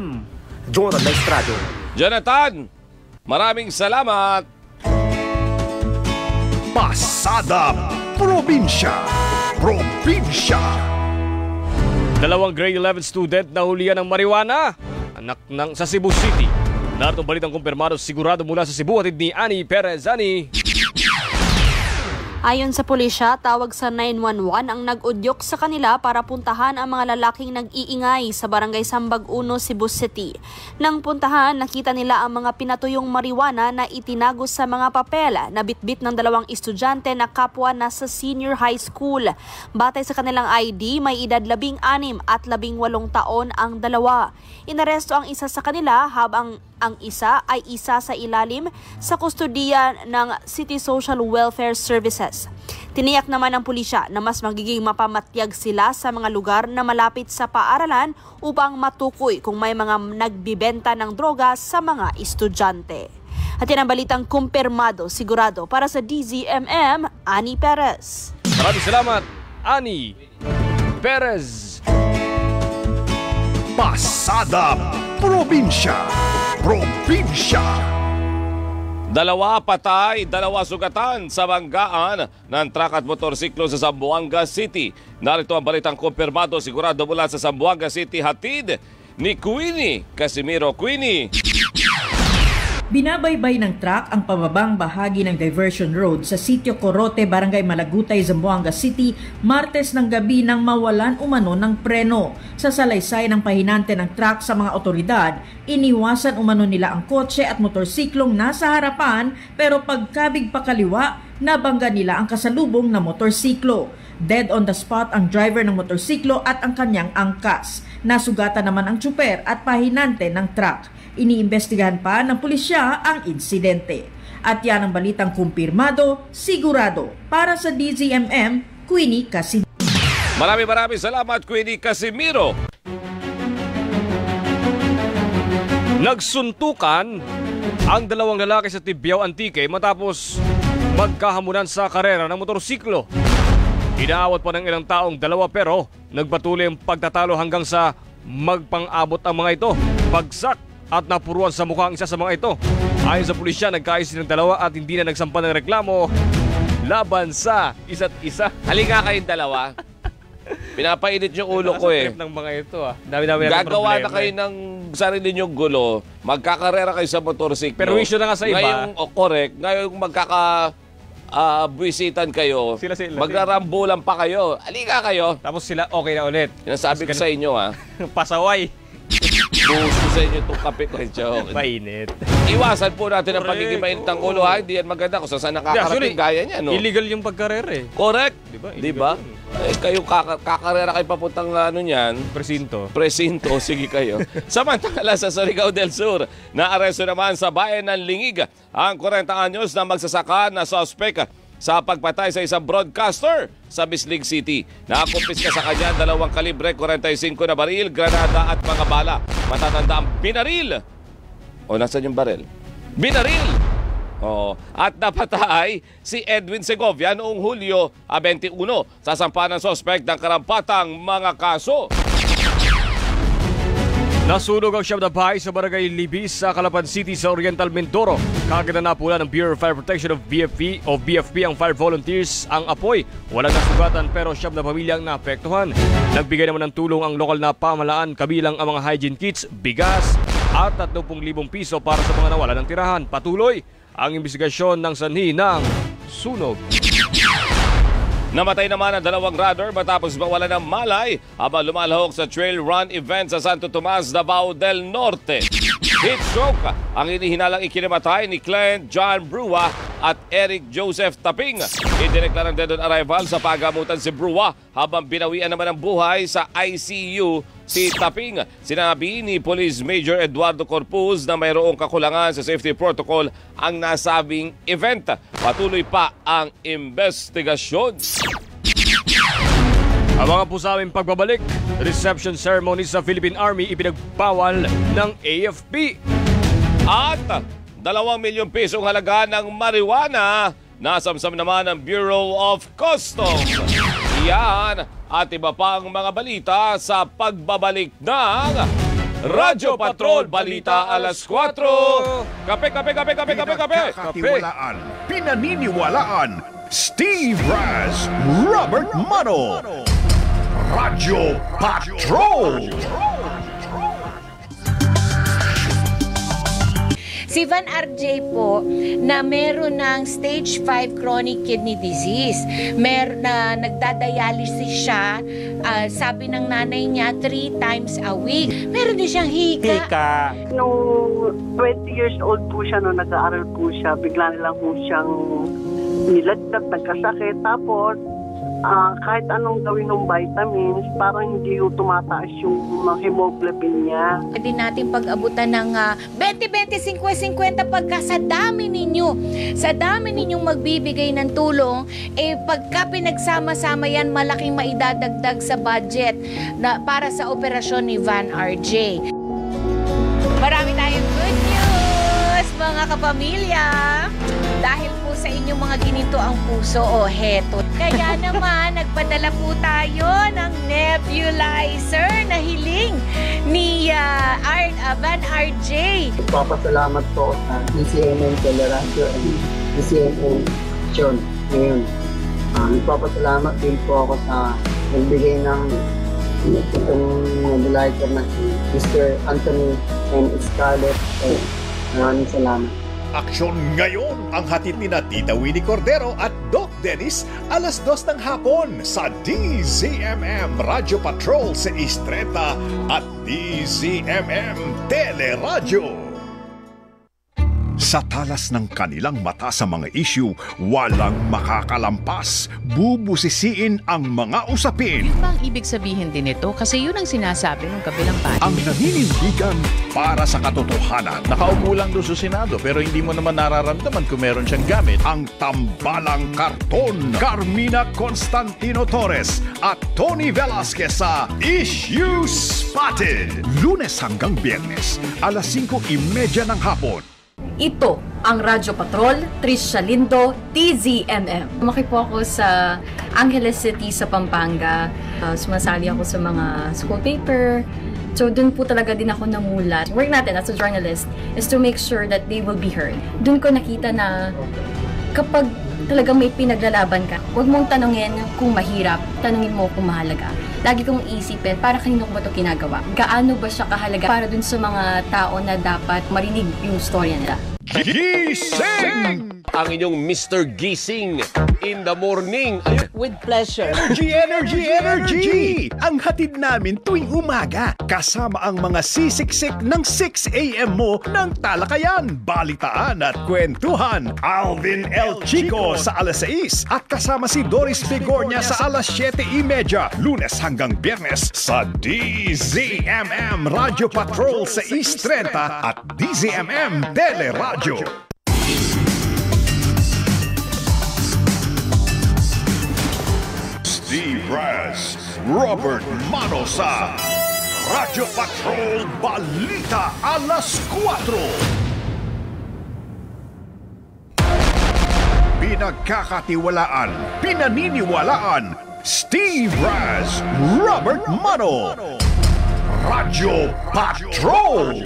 Jonathan Maestrado. Jonathan, maraming salamat. Pasada Probinsya. Dalawang grade 11 student na hulihan ng marijuana. Anak ng sa Cebu City. Narito ang balitang kumpirmado sigurado mula sa Cebu at ni Ani Perez. Ani. Ayon sa pulisya, tawag sa 911 ang nag-udyok sa kanila para puntahan ang mga lalaking nag-iingay sa Barangay Sambag 1, Cebu City. Nang puntahan, nakita nila ang mga pinatuyong marijuana na itinago sa mga papel na bitbit ng dalawang estudyante na kapwa na sa senior high school. Batay sa kanilang ID, may edad 16 at 18 taon ang dalawa. Inaresto ang isa sa kanila habang ang isa ay isa sa ilalim sa kustodiya ng City Social Welfare Services. Tiniyak naman ng pulisya na mas magiging mapamatyag sila sa mga lugar na malapit sa paaralan upang matukoy kung may mga nagbibenta ng droga sa mga estudyante. At yan ang balitang kumpirmado sigurado para sa DZMM, Ani Perez. Maraming salamat, Ani Perez. Pasada Probinsya. Dalawa patay, dalawa sugatan sa banggaan ng truck at motorsiklo sa Zamboanga City. Narito ang balitang kumpirmado sigurado mula sa Zamboanga City, hatid ni Queenie Casimiro. Queenie. Binabaybay ng truck ang pababang bahagi ng diversion road sa Sitio Corote, Barangay Malagutay, Zamboanga City, Martes ng gabi nang mawalan umano ng preno. Sa salaysay ng pahinante ng truck sa mga otoridad, iniwasan umano nila ang kotse at motorsiklong nasa harapan pero pagkabig pa kaliwa, nabangga nila ang kasalubong na motorsiklo. Dead on the spot ang driver ng motorsiklo at ang kanyang angkas. Nasugatan naman ang tsuper at pahinante ng truck. Iniimbestigahan pa ng pulisya ang insidente. At yan ang balitang kumpirmado, sigurado para sa DZMM, Queenie Casimiro. Maraming salamat, Queenie Casimiro. Nagsuntukan ang dalawang lalaki sa Tibiao, Antique matapos magkahamunan sa karera ng motorsiklo. Inaawat pa ng ilang taong dalawa pero nagpatuloy ang pagtatalo hanggang sa magpang-abot ang mga ito. Bagsak at napuruan sa mukha ang isa sa mga ito. Ayon sa pulisya, nagkaayos ng dalawa at hindi na nagsampa ng reklamo laban sa isa't isa. Halika kayong dalawa. Pinapainit yung ulo ko eh. Ng mga ito Dami-dami gagawa na kayo ng sarili nyong gulo. Magkakarera kayo sa motorsiklo. Pero issue na nga sa iba. Ngayong, correct. Ngayong buwisitan kayo, magrarambulan pa kayo. Halika kayo. Tapos sila okay na ulit. Sinasabi ko sa inyo pasaway. Gusto sa inyo itong kape ko. Joke. Mainit. Iwasan po natin ang pagiging mainit ng ulo. Hindi yan maganda kung saan nakakarating gaya niya. No? Illegal yung pagkarera eh. Correct. Diba? Kayo kakarera kayo papuntang niyan. Presinto. Sige kayo. Samantala sa Surigao del Sur, naaresto naman sa bayan ng Lingig ang 40 anyos na magsasaka na suspect sa pagpatay sa isang broadcaster sa Bislig City. Nakumpiska sa kanya 2 kalibre 45 na baril, granada at mga bala. Matatanda ang binaril. Nasaan yung baril? Binaril! At napatay si Edwin Segovia noong Hulyo 21. Sasampa ng suspect ng karampatang mga kaso. Nasunog ang siyam na bahay sa Barangay Libis sa Calapan City sa Oriental Mindoro. Kagad na napula ng Bureau of Fire Protection of BFP ang fire volunteers ang apoy. Walang nasugatan pero siyam na pamilya ang naapektuhan. Nagbigay naman ng tulong ang lokal na pamahalaan kabilang ang mga hygiene kits, bigas at 30,000 piso para sa mga nawala ng tirahan. Patuloy ang investigasyon ng sanhi ng sunog. Namatay naman ang 2 runner matapos mawalan ng malay habang lumalahok sa trail run event sa Santo Tomas, Davao del Norte. Heat stroke ang inihinalang ikinamatay ni Clint John Brua at Eric Joseph Taping. Idineklarang dead on arrival sa pagamutan si Brua habang binawian naman ang buhay sa ICU si Taping. Sinabi ni Police Major Eduardo Corpus na mayroong kakulangan sa safety protocol ang nasabing event. Patuloy pa ang investigasyon. Ang mga pusaming pagbabalik, reception ceremony sa Philippine Army ipinagbawal ng AFP. At 2 milyong pisong halaga ng marijuana nasamsam naman ng Bureau of Customs. Yan at iba pang mga balita sa pagbabalik ng Radyo Patrol Balita alas 4. Kape! Pinagkakatiwalaan, pinaniniwalaan, Steve Raz, Robert Mano. Radyo Patrol. Si Van RJ po na meron ng stage 5 chronic kidney disease. Meron na nagdadialysis siya, sabi ng nanay niya 3 times a week. Meron din siyang hika. Nung 20 years old po siya, nung nag-aaral po siya, bigla na lang po siyang nilagdag, nagkasakit. Tapos, kahit anong gawin ng vitamins, parang hindi yung tumataas yung hemoglobin niya. Pwede natin pag-abutan ng 20, 50, 50 pagka sa dami ninyong magbibigay ng tulong, pagka pinagsama-sama yan, malaking maidadagdag sa budget para sa operasyon ni Van RJ. Marami tayong good news, mga kapamilya! Dahil po sa inyong mga gininto ang puso o heto. Kaya naman, nagpadala po tayo ng nebulizer na hiling ni Van RJ. Nagpapasalamat po sa DCMM Teleradio and DCMM John. Ngayon, nagpapasalamat din po ako sa nagbigay ng itong nebulizer na si Mr. Anthony and Scarlett. Maraming salamat. Aksyon ngayon ang hatid ni Tita Winnie Cordero at Doc Dennis alas 2 ng hapon sa DZMM Radio Patrol sa Istreta at DZMM Teleradyo. Sa talas ng kanilang mata sa mga issue, walang makakalampas. Bubusisiin ang mga usapin. Ano bang ibig sabihin din ito? Kasi yun ang sinasabi ng kabilang party. Ang naninindigan para sa katotohanan. Nakaupo lang doon sa Senado pero hindi mo naman nararamdaman kung meron siyang gamit. Ang tambalang karton. Carmina Constantino Torres at Tony Velasquez sa Issue Spotted. Lunes hanggang Biyernes, alas 5:30 ng hapon. Ito ang Radyo Patrol, Trisha Lindo, DZMM. Lumaki po ako sa Angeles City sa Pampanga. Sumasali ako sa mga school paper. So doon po talaga din ako namulat. Work natin as a journalist is to make sure that they will be heard. Doon ko nakita na kapag talagang may pinaglalaban ka, huwag mong tanungin kung mahirap, tanungin mo kung mahalaga. Lagi kong isipin, para kanino ko ba ito ginagawa? Gaano ba siya kahalaga para dun sa mga tao na dapat marinig yung storya nila? Gising! Ang inyong Mr. Gising in the morning. With pleasure. Energy! Ang hatid namin tuwing umaga. Kasama ang mga sisiksik ng 6 a.m. mo ng talakayan, balitaan at kwentuhan. Alvin L. Chico sa alas 6 at kasama si Doris Bigornia sa alas 7:30. Lunes hanggang Biyernes sa DZMM Radio Patrol sa East 30 at DZMM Teleradyo. Steve Raz, Robert Mano sa Radyo Patrol Balita alas 4. Pinagkakatiwalaan, pinaniniwalaan, Steve Raz, Robert Mano. Radyo Patrol.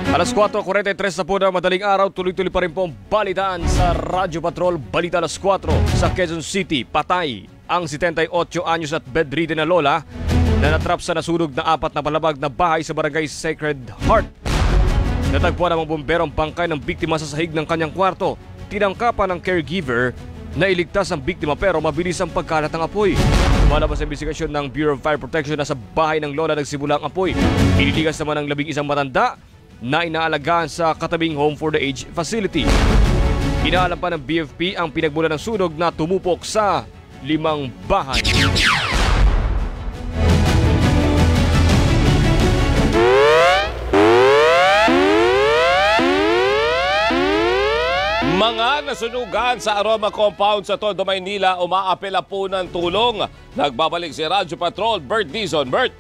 Alas 4:43 na po na madaling araw, tuloy-tuloy pa rin po ang balitaan sa Radyo Patrol. Balita alas 4 sa Quezon City. Patay ang 78 anyos at bedridden na lola na natrap sa nasunog na 4 na palabag na bahay sa barangay Sacred Heart. Natagpuan ng mga bumbero ang bangkay ng biktima sa sahig ng kanyang kwarto. Tinangkapan ng caregiver na iligtas ang biktima pero mabilis ang pagkalat ng apoy. Lumalabas sa investigasyon ng Bureau of Fire Protection na sa bahay ng lola nagsimula ang apoy. Iniligas naman ng 11 matanda na inaalagaan sa katabing Home for the Aged facility. Inaalam pa ng BFP ang pinagmula ng sunog na tumupok sa 5 bahay. Mga nasunugan sa Aroma Compound sa Tondo, Maynila, umaapela po ng tulong. Nagbabalik si Radyo Patrol, Bert Dizon. Bert!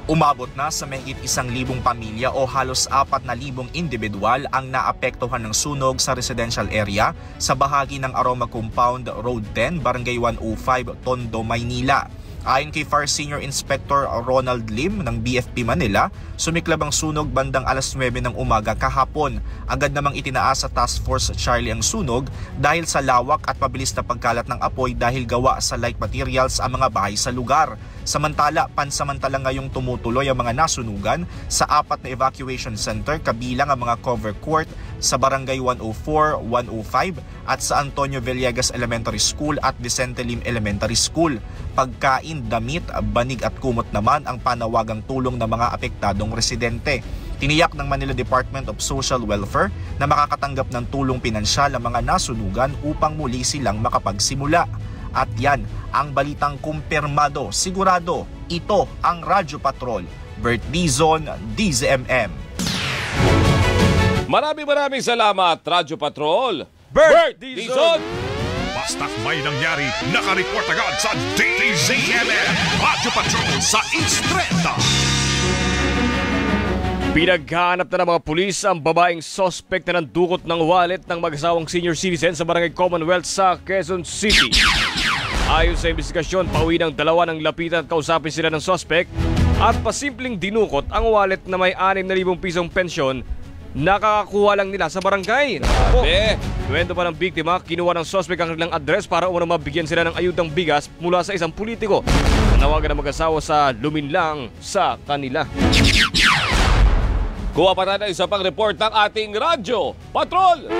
Umabot na sa mahigit 1,000 pamilya o halos 4,000 individual ang naapektuhan ng sunog sa residential area sa bahagi ng Aroma Compound, Road 10, Barangay 105, Tondo, Maynila. Ayon kay Fire Senior Inspector Ronald Lim ng BFP Manila, sumiklab ang sunog bandang alas 9 ng umaga kahapon. Agad namang itinaas sa Task Force Charlie ang sunog dahil sa lawak at mabilis na pagkalat ng apoy dahil gawa sa light materials ang mga bahay sa lugar. Samantala, pansamantala ngayong tumutuloy ang mga nasunugan sa 4 na evacuation center kabilang ang mga cover court sa Barangay 104, 105 at sa Antonio Villegas Elementary School at Vicente Lim Elementary School. Pagkain, damit, banig at kumot naman ang panawagang tulong ng mga apektadong residente. Tiniyak ng Manila Department of Social Welfare na makakatanggap ng tulong pinansyal ang mga nasunugan upang muli silang makapagsimula. At yan ang balitang kumpirmado, sigurado, ito ang Radyo Patrol. Bert Dizon, DZMM. Maraming salamat, Radyo Patrol. Bert Dizon! Basta't may nangyari, nakareport agad sa DZMM. Radyo Patrol sa Instreta. Pinaghahanap na ng mga pulis ang babaeng sospek na nandukot ng wallet ng mag-asawang senior citizen sa Barangay Commonwealth sa Quezon City. Ayon sa investigasyon, pauwi ng dalawa ng lapitan at kausapin sila ng sospek at pasimpleng dinukot ang wallet na may 6,000 pisong pensyon na kakakuha lang nila sa barangay. Kwento pa ng biktima, kinuha ng sospek ang kanilang address para unang mabigyan sila ng ayudang bigas mula sa isang politiko. Nanawagan ng mag-asawa sa luminlang sa kanila. Kuha pa natin isa pang report ng ating Radyo Patrol.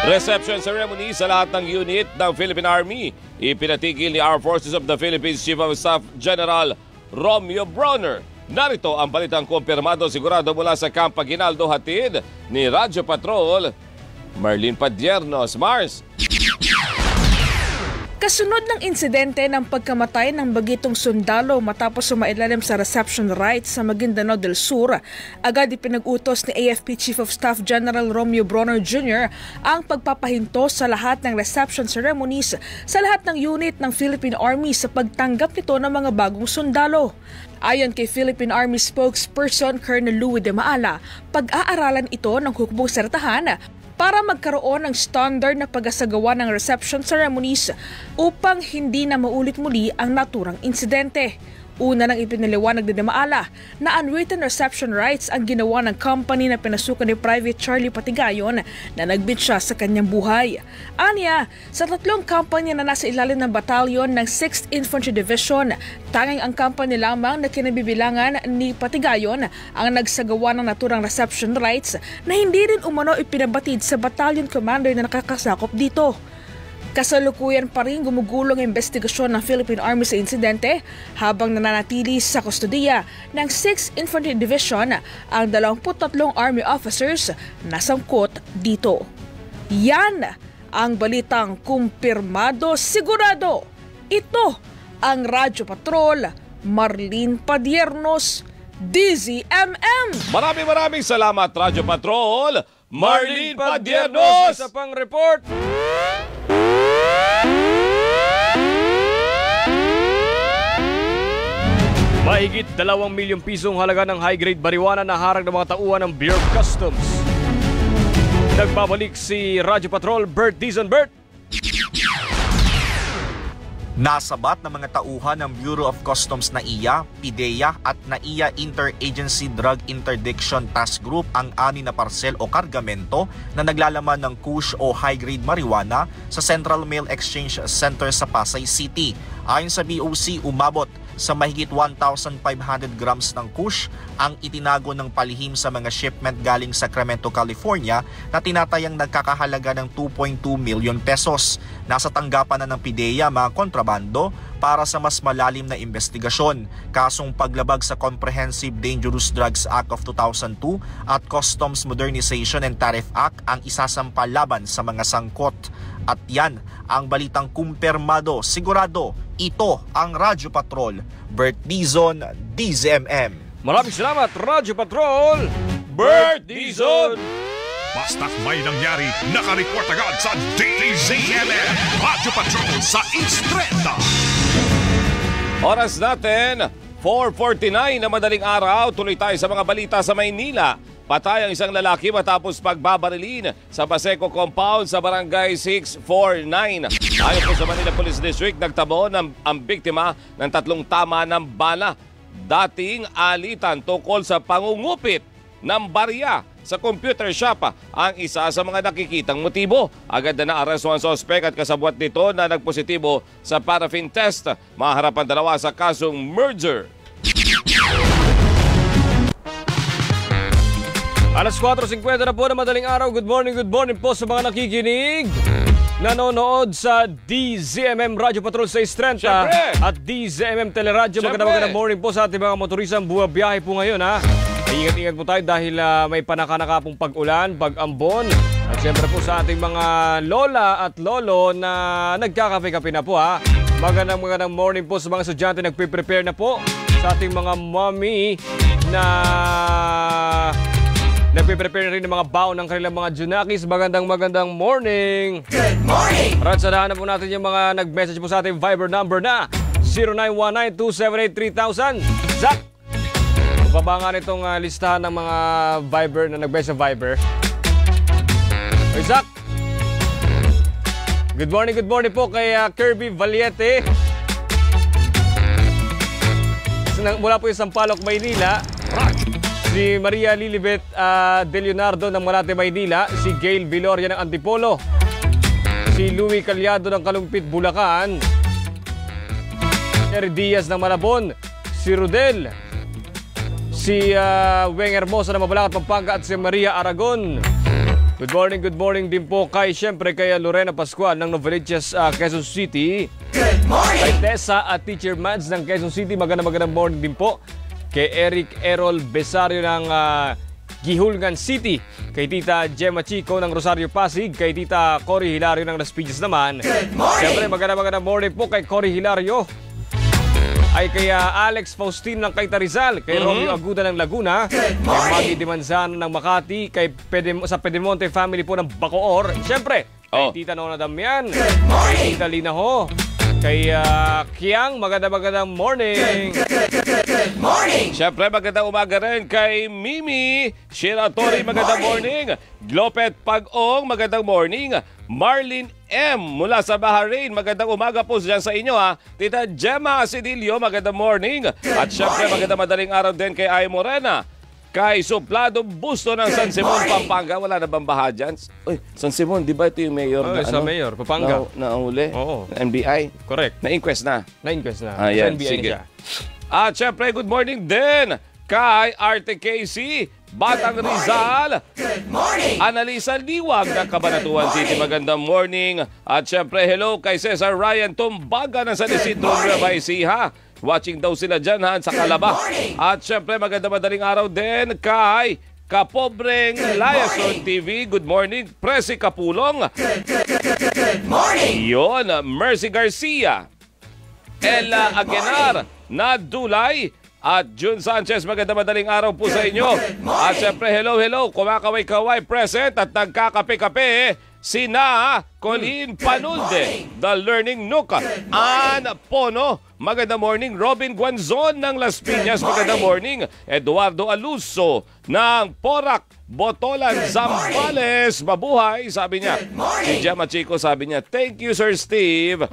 Reception ceremony sa lahat ng unit ng Philippine Army. Ipinatigil ni Armed Forces of the Philippines Chief of Staff General Romeo Bronner. Narito ang balitang kumpirmado sigurado mula sa Camp Aguinaldo, hatid ni Radyo Patrol, Marlene Padiernos. Mars. Kasunod ng insidente ng pagkamatay ng bagitong sundalo matapos sumailalim sa reception rites sa Maguindanao del Sur, agad ipinag-utos ni AFP Chief of Staff General Romeo Bronner Jr. ang pagpapahinto sa lahat ng reception ceremonies sa lahat ng unit ng Philippine Army sa pagtanggap nito ng mga bagong sundalo. Ayon kay Philippine Army spokesperson Colonel Louis de Maala, pag-aaralan ito ng hukbong sertahan para magkaroon ng standard na pag-asagawa ng reception ceremonies upang hindi na maulit muli ang naturang insidente. Una nang ipinaliwanag ni Maala na unwritten reception rights ang ginawa ng company na pinasukan ni Private Charlie Patigayon na nagbit siya sa kanyang buhay. Anya, sa 3 company na nasa ilalim ng batalyon ng 6th Infantry Division, tanging ang company lamang na kinabibilangan ni Patigayon ang nagsagawa ng naturang reception rights na hindi rin umano ipinabatid sa battalion commander na nakakasakop dito. Kasalukuyan pa rin gumugulong ang investigasyon ng Philippine Army sa insidente habang nananatili sa kustodiya ng 6th Infantry Division ang 23 Army officers na sangkot dito. Yan ang balitang kumpirmado sigurado. Ito ang Radyo Patrol, Marlene Padiernos, DZMM. Maraming salamat, Radyo Patrol, Marlene Padiernos. Isa pang report. Mahigit 2 milyong pisong halaga ng high-grade marijuana na harang ng mga tauhan ng Bureau of Customs. Nagbabalik si Radyo Patrol, Bert Dizon. Bert! Nasabat ng mga tauhan ng Bureau of Customs NAIA, PIDEA at NAIA Interagency Drug Interdiction Task Group ang 6 na parsel o kargamento na naglalaman ng kush o high-grade marijuana sa Central Mail Exchange Center sa Pasay City. Ayon sa BOC, umabot sa mahigit 1,500 grams ng kush ang itinago ng palihim sa mga shipment galing Sacramento, California na tinatayang nagkakahalaga ng 2.2 million pesos. Nasa tanggapan na ng PIDEA mga kontrabando para sa mas malalim na investigasyon. Kasong paglabag sa Comprehensive Dangerous Drugs Act of 2002 at Customs Modernization and Tariff Act ang isasampa laban sa mga sangkot. At yan ang balitang kumpirmado, sigurado, ito ang Radyo Patrol, Bert Dizon, DZMM. Maraming salamat, Radyo Patrol, Bert Dizon. Basta't may nangyari, nakareport agad sa DZMM. Radyo Patrol sa Instreta. Oras natin, 4:49 na madaling araw, tuloy tayo sa mga balita sa Maynila. Patay ang isang lalaki matapos pagbabarilin sa Paseco Compound sa Barangay 649. Ayon po sa Manila Police District, nagtabo ang biktima ng 3 tama ng bala. Dating alitan tungkol sa pangungupit ng barya sa computer shop ang isa sa mga nakikitang motibo. Agad na naaresto ang sospek at kasabwat nito na nagpositibo sa paraffin test. Maharap ang dalawa sa kasong murder. Alas 4:50 na po na madaling araw. Good morning po sa mga nakikinig. Nanonood sa DZMM Radio Patrol sa Estrenta at DZMM Teleradyo. Magandang morning po sa ating mga motorisang buwabiyahe po ngayon, ha. Ingat-ingat po tayo dahil may panaka-naka pong pag-ulan, pag-ambon. At siyempre po sa ating mga lola at lolo na nagkakape-kape na po, ha. Magandang morning po sa mga estudyante nagpe-prepare na po. Sa ating mga mommy na nagpe-prepare na rin ng mga baon ng kanilang mga junakis. Magandang morning! Good morning! At sadahan na po natin yung mga nag-message po sa ating Viber number na 0919-278-3000. Zach! Pabangan itong listahan ng mga Viber na nag-message sa Viber. Hey, Zach! Good morning po kay Kirby Valiete. Mula po yung Sampaloc, Maynila. Si Maria Lilibet De Leonardo ng Malate, Maynila. Si Gail Viloria ng Antipolo. Si Louie Calyado ng Kalumpit, Bulacan. Eri Diaz ng Malabon. Si Rudel. Si Weng Hermosa ng Mabalacat, Pampanga. At si Maria Aragon. Good morning din po kay Lorena Pascual ng Novaliches, Quezon City. Good morning! Kay Tessa at Teacher Mads ng Quezon City. Magandang morning din po. Kay Eric Errol Besario ng Gihulgan City. Kay Tita Gemma Chico ng Rosario Pasig. Kay Tita Cory Hilario ng Las Piñas naman. Good morning! Siyempre, magandang morning po kay Cory Hilario. Ay kay Alex Faustin ng Caita Rizal. Kay Romeo Aguda ng Laguna. Kay Maggie Dimanzano ng Makati. Kay sa Pedemonte family po ng Bacoor. Siyempre, kay Tita Nona Damian. Kay Tita Lina Ho. Kay Kiang, magandang morning. Good morning. Siyempre, magandang umaga rin kay Mimi Shiratori, magandang morning. Glopet Pag-ong, magandang morning. Marlene M. mula sa Bahrain, magandang umaga po dyan sa inyo, ha. Tita Gemma Asidilio, magandang morning. At siyempre, magandang madaling araw din kay Ay Morena. Kay Suplado Busto ng San Simon, Pampanga. Wala na bang baha dyan? Uy, San Simon, di ba ito yung mayor na sa mayor, Pampanga. Na uli? Oo. Na NBI? Correct. Na-inquest na? Na-inquest na. Ayan, sa NBI sige. na siya. At syempre, good morning din kay Arte Casey, Batang Rizal. Good morning! Analisa Liwag ng Cabanatuan City, magandang morning. At syempre, hello kay Cesar Ryan Tumbaga ng San Isidro, Nueva Ecija. Watching daw sila dyan, ha, sa Calaba. At syempre, magandang madaling araw din kay Kapobreng Layason TV. Good morning, Presi Kapulong. Good morning! Yon, Mercy Garcia. Ella Aguilar na Dulay. At June Sanchez, magandang madaling araw po sa inyo. At syempre, hello, kumakaway-kaway present at nagkakape-kape. Sina Colleen Panulde, The Learning Nook. Ann Pono, magandang morning. Robin Guanzon ng Las Piñas, magandang morning. Eduardo Aluso ng Porac, Botolan, Zambales, mabuhay, sabi niya. Si Gemma Chico, sabi niya, thank you, Sir Steve.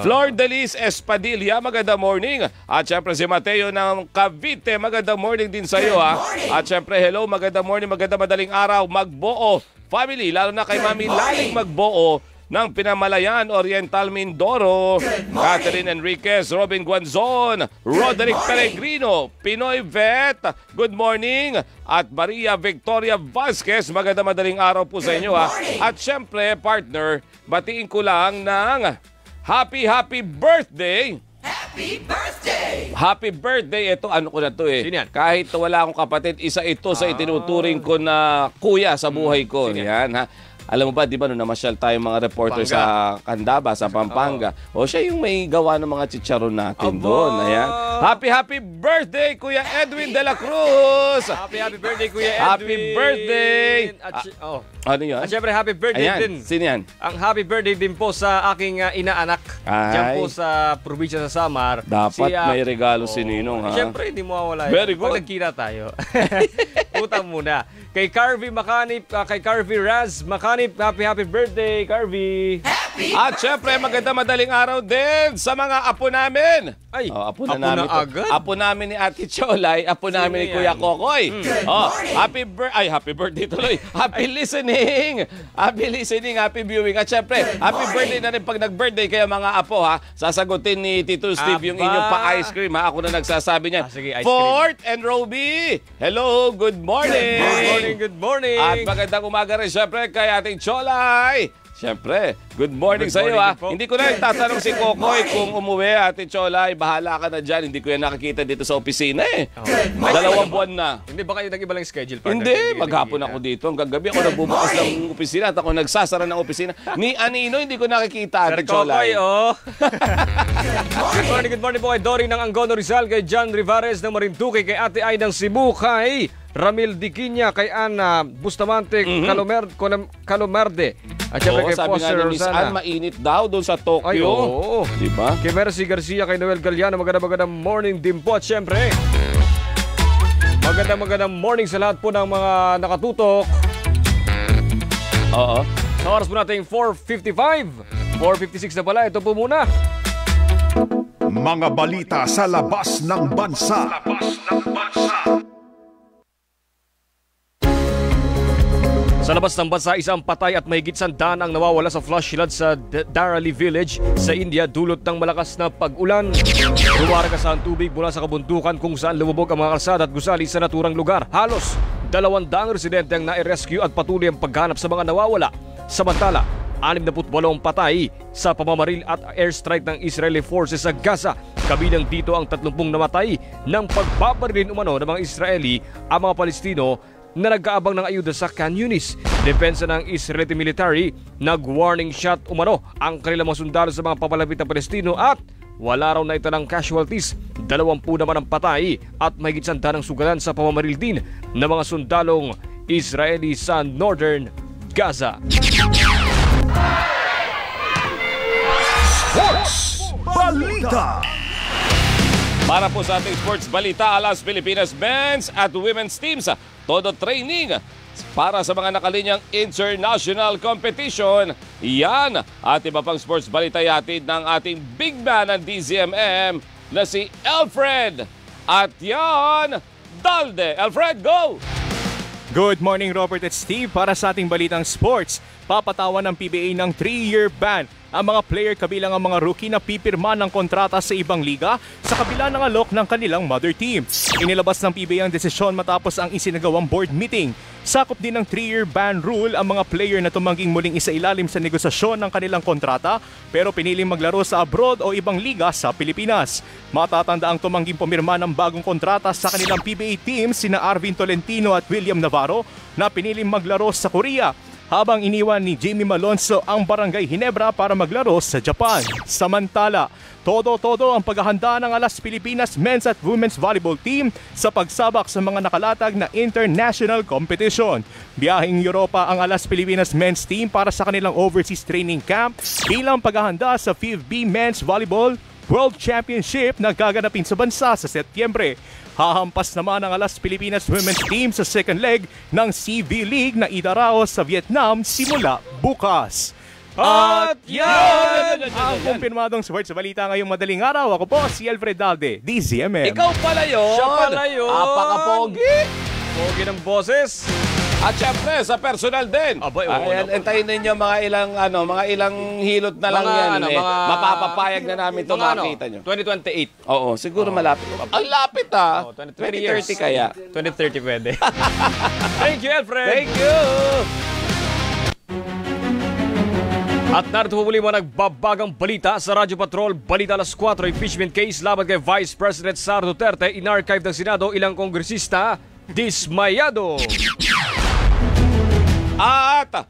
Flor Delis Espadilla, magandang morning. At syempre si Mateo ng Cavite, magandang morning din sa iyo, ha. At syempre, hello, magandang morning, magandang madaling araw, Magbuo family, lalo na kay Mami Laling Magbuo ng Pinamalayan, Oriental Mindoro. Catherine Enriquez, Robin Guanzon, Roderick Peregrino, Pinoy Vet, good morning. At Maria Victoria Vasquez, magandang madaling araw po sa inyo, ha. At syempre, partner, batiin ko lang ng happy birthday. Happy birthday! Happy birthday! Ito, ano ko na to eh. Sino yan? Kahit wala akong kapatid, isa ito sa itinuturing ko na kuya sa buhay ko. Yan, ha. Alam mo ba, di ba, nung namasyal tayo mga reporter sa Candaba, sa Pampanga, siya yung may gawa ng mga chicharon natin doon. Ayan. Happy birthday, Kuya Edwin de la Cruz! Happy birthday, Kuya Edwin! Happy birthday! Ano yun? At syempre, happy birthday din. Sino yan? Ang happy birthday din po sa aking inaanak. Diyan po sa probinsya sa Samar. Dapat may regalo si Ninong, ha? Syempre, hindi mo mawala. Very good. Pag nagkita tayo. Utang muna. Kay Carvey Makanip, kay Carvey Raz Makanip, happy birthday, Carvey! At syempre, maganda madaling araw din sa mga apo namin. Ay, apo namin agad? Apo namin ni Ate Cholay, apo namin ni Kuya Kokoy. Happy birthday tuloy. Happy listening, happy viewing. At syempre, happy birthday na rin pag nag-birthday kayo mga apo, ha. Sasagutin ni Tito Steve yung inyong pa-ice cream, ha. Ako na nagsasabi niyan. Sige, ice cream. Fort and Roby, hello, good morning. Good morning. At magandang umaga rin syempre kay ating Cholay. Syempre, good morning sa iyo, ha. Hindi ko na tatanong si Kokoy kung umuwi, Ate Cholay. Bahala ka na dyan. Hindi ko yan nakikita dito sa opisina, eh. 2 buwan na. Hindi ba kayo nag-iba lang schedule? Hindi, maghapon ako dito. Hanggang gabi ako nagbubukas ng opisina at ako nagsasara ng opisina. Ni Anino, hindi ko nakikita, Ate Cholay. Good morning po kay Dory ng Angono Rizal, kay John Rivares ng Marinduque, kay Ate Ay ng Cebu, kay Ramil Diquiña, kay Ana Bustamante, Calomerde. At syempre kay sabi nga ni Miss Ann, mainit daw doon sa Tokyo. Ay, oo. Diba? Kay Mercy Garcia, kay Noel Galliano, magandang morning din po. At syempre, magandang morning sa lahat po ng mga nakatutok. Oo. Sa oras po natin 4:55. 4:56 na pala. Ito po muna. Mga balita sa labas ng bansa. Sa labas ng bansa, isang patay at mahigit 100 ang nawawala sa flash flood sa Darali Village sa India dulot ng malakas na pag-ulan. Rumaragas ang tubig mula sa kabundukan kung saan lumubog ang mga kalsada at gusali sa naturang lugar. Halos 200 residente ang nai-rescue at patuloy ang paghanap sa mga nawawala. Samantala, 68 patay sa pamamaril at airstrike ng Israeli forces sa Gaza. Kabilang dito ang 30 namatay ng pagbabarilin umano ng mga Israeli ang mga Palestino na nag-aabang ng ayuda sa Khan Yunis. Depensa ng Israeli military, nag-warning shot umano ang kanilang mga sundalo sa mga papalapit na Palestino at wala raw na itanang casualties. 20 naman ang patay at mahigit 100 ng sugalan sa pamamaril din ng mga sundalong Israeli sa Northern Gaza. Sports Balita. Para po sa ating sports balita, alas Pilipinas men's at women's teams, todo training para sa mga nakalinyang international competition. Yan at iba pang sports balita yatid ng ating big man ng DZMM na si Alfred. At yan, Dalde. Alfred, go! Good morning, Robert at Steve. Para sa ating balitang sports, papatawan ng PBA ng 3-year ban ang mga player kabilang ang mga rookie na pipirma ng kontrata sa ibang liga sa kabila ng alok ng kanilang mother team. Inilabas ng PBA ang desisyon matapos ang isinagawang board meeting. Sakop din ng 3-year ban rule ang mga player na tumangging muling isailalim sa negosasyon ng kanilang kontrata pero piniling maglaro sa abroad o ibang liga sa Pilipinas. Matatanda ang tumangging pumirma ng bagong kontrata sa kanilang PBA team sina Arvin Tolentino at William Navarro na piniling maglaro sa Korea, habang iniwan ni Jimmy Malonzo ang Barangay Ginebra para maglaro sa Japan. Samantala, todo-todo ang paghahanda ng Alas Pilipinas men's at women's volleyball team sa pagsabak sa mga nakalatag na international competition. Biyaheng Europa ang Alas Pilipinas men's team para sa kanilang overseas training camp bilang paghahanda sa 5B Men's Volleyball World Championship na gaganapin sa bansa sa Setyembre. Hahampas naman ang Alas Pilipinas women's team sa second leg ng CV League na idaraos sa Vietnam simula bukas. At yan ang kumpirmadong sports balita ngayong madaling araw. Ako po si Alfred Dalde, DZMM. Ikaw pala yun. Siya pala yun. Apaka-pogi. Pogi ng boses. At syempre sa personal din. Ayan, antayin ninyo mga ilang hilot na lang yan. Mapapapayag na namin ito makita nyo. 2028. Oo, siguro malapit. Ang lapit 2030 kaya. 2030 pwede. Thank you, Alfred. Thank you. At narito po muli mga nagbabagang balita sa Radyo Patrol. Balita alas 4, impeachment case laban kay Vice President Sara Duterte. In-archive ng Senado, ilang kongresista dismayado. At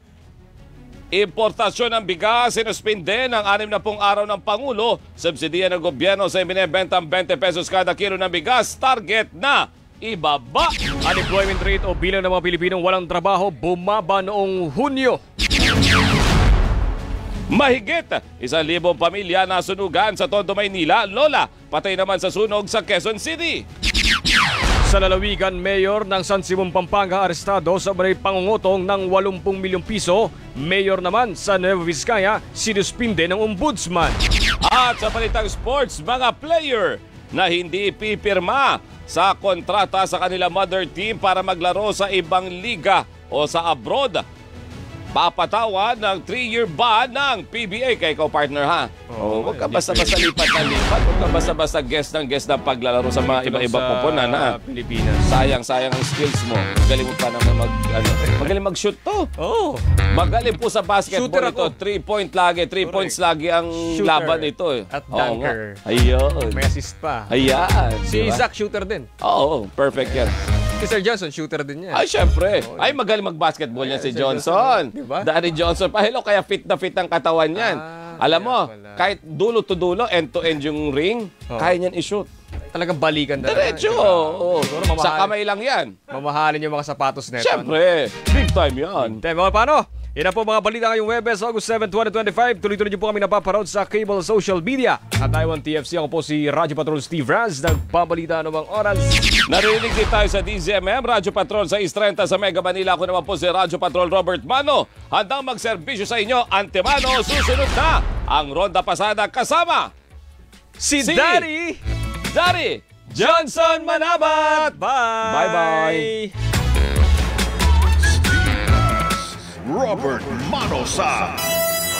Importasyon ng bigas, sinuspinde ng 60 araw ng Pangulo. Subsidiya ng gobyerno sa ibinebentang 20 pesos kada kilo ng bigas. Target na ibaba. Unemployment rate o bilang ng mga Pilipinong walang trabaho bumaba noong Hunyo. Mahigit 1,000 pamilya nasunugan sa Tondo, Maynila. Lola, patay naman sa sunog sa Quezon City. Sa lalawigan, mayor ng San Simon, Pampanga arestado sa may pangungutong ng 80 milyong piso. Mayor naman sa Nueva Vizcaya, sinuspinde ng ombudsman. At sa palitang sports, mga player na hindi pipirma sa kontrata sa kanila mother team para maglaro sa ibang liga o sa abroad, papatawan ng 3-year ban ng PBA. Kaya ikaw, partner, ha? Huwag ka basta-basta lipat na lipat. Huwag ka basta-basta guest ng paglalaro sa mga iba-iba pupunan, ha? Pilipinas. Sayang ang skills mo. Magaling mo pa naman magaling mag-shoot to. Oh. Magaling po sa basketball ito. 3-point lagi. 3 points lagi ang Shooter. laban ito. At dunker. Ayun. May assist pa. Ayan. Si diba? Zach, shooter din. Oo, perfect yan. Si Sir Johnson, shooter din yan. Ay, syempre. Ay, magaling mag-basketball yan si Johnson. Diba? Danny Johnson. Hello, kaya fit na fit ang katawan yan. Alam mo, kahit dulo to dulo, end to end yung ring, kaya niyan i-shoot. Talagang balikan talaga. Diretso. Diba? Sa kamay lang yan. Mamahalin yung mga sapatos nito. Syempre. Big time yan. Mga paano? Yan po mga balita ngayong Webes, August 7, 2025. Tuloy-tuloy niyo po kami napaparoon sa cable social media. At Taiwan TFC, ako po si Radyo Patrol Steve Raz, nagpabalita anumang oras. Narinig din tayo sa DZMM, Radyo Patrol sa 6:30 sa Mega Manila. Ako naman po si Radyo Patrol Robert Mano. Handang magserbisyo sa inyo, Antemano. Susunod na ang Ronda Pasada kasama si Dari Johnson Manabat. Bye! Bye-bye! Robert Mano sa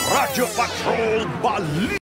Radyo Patrol Balita.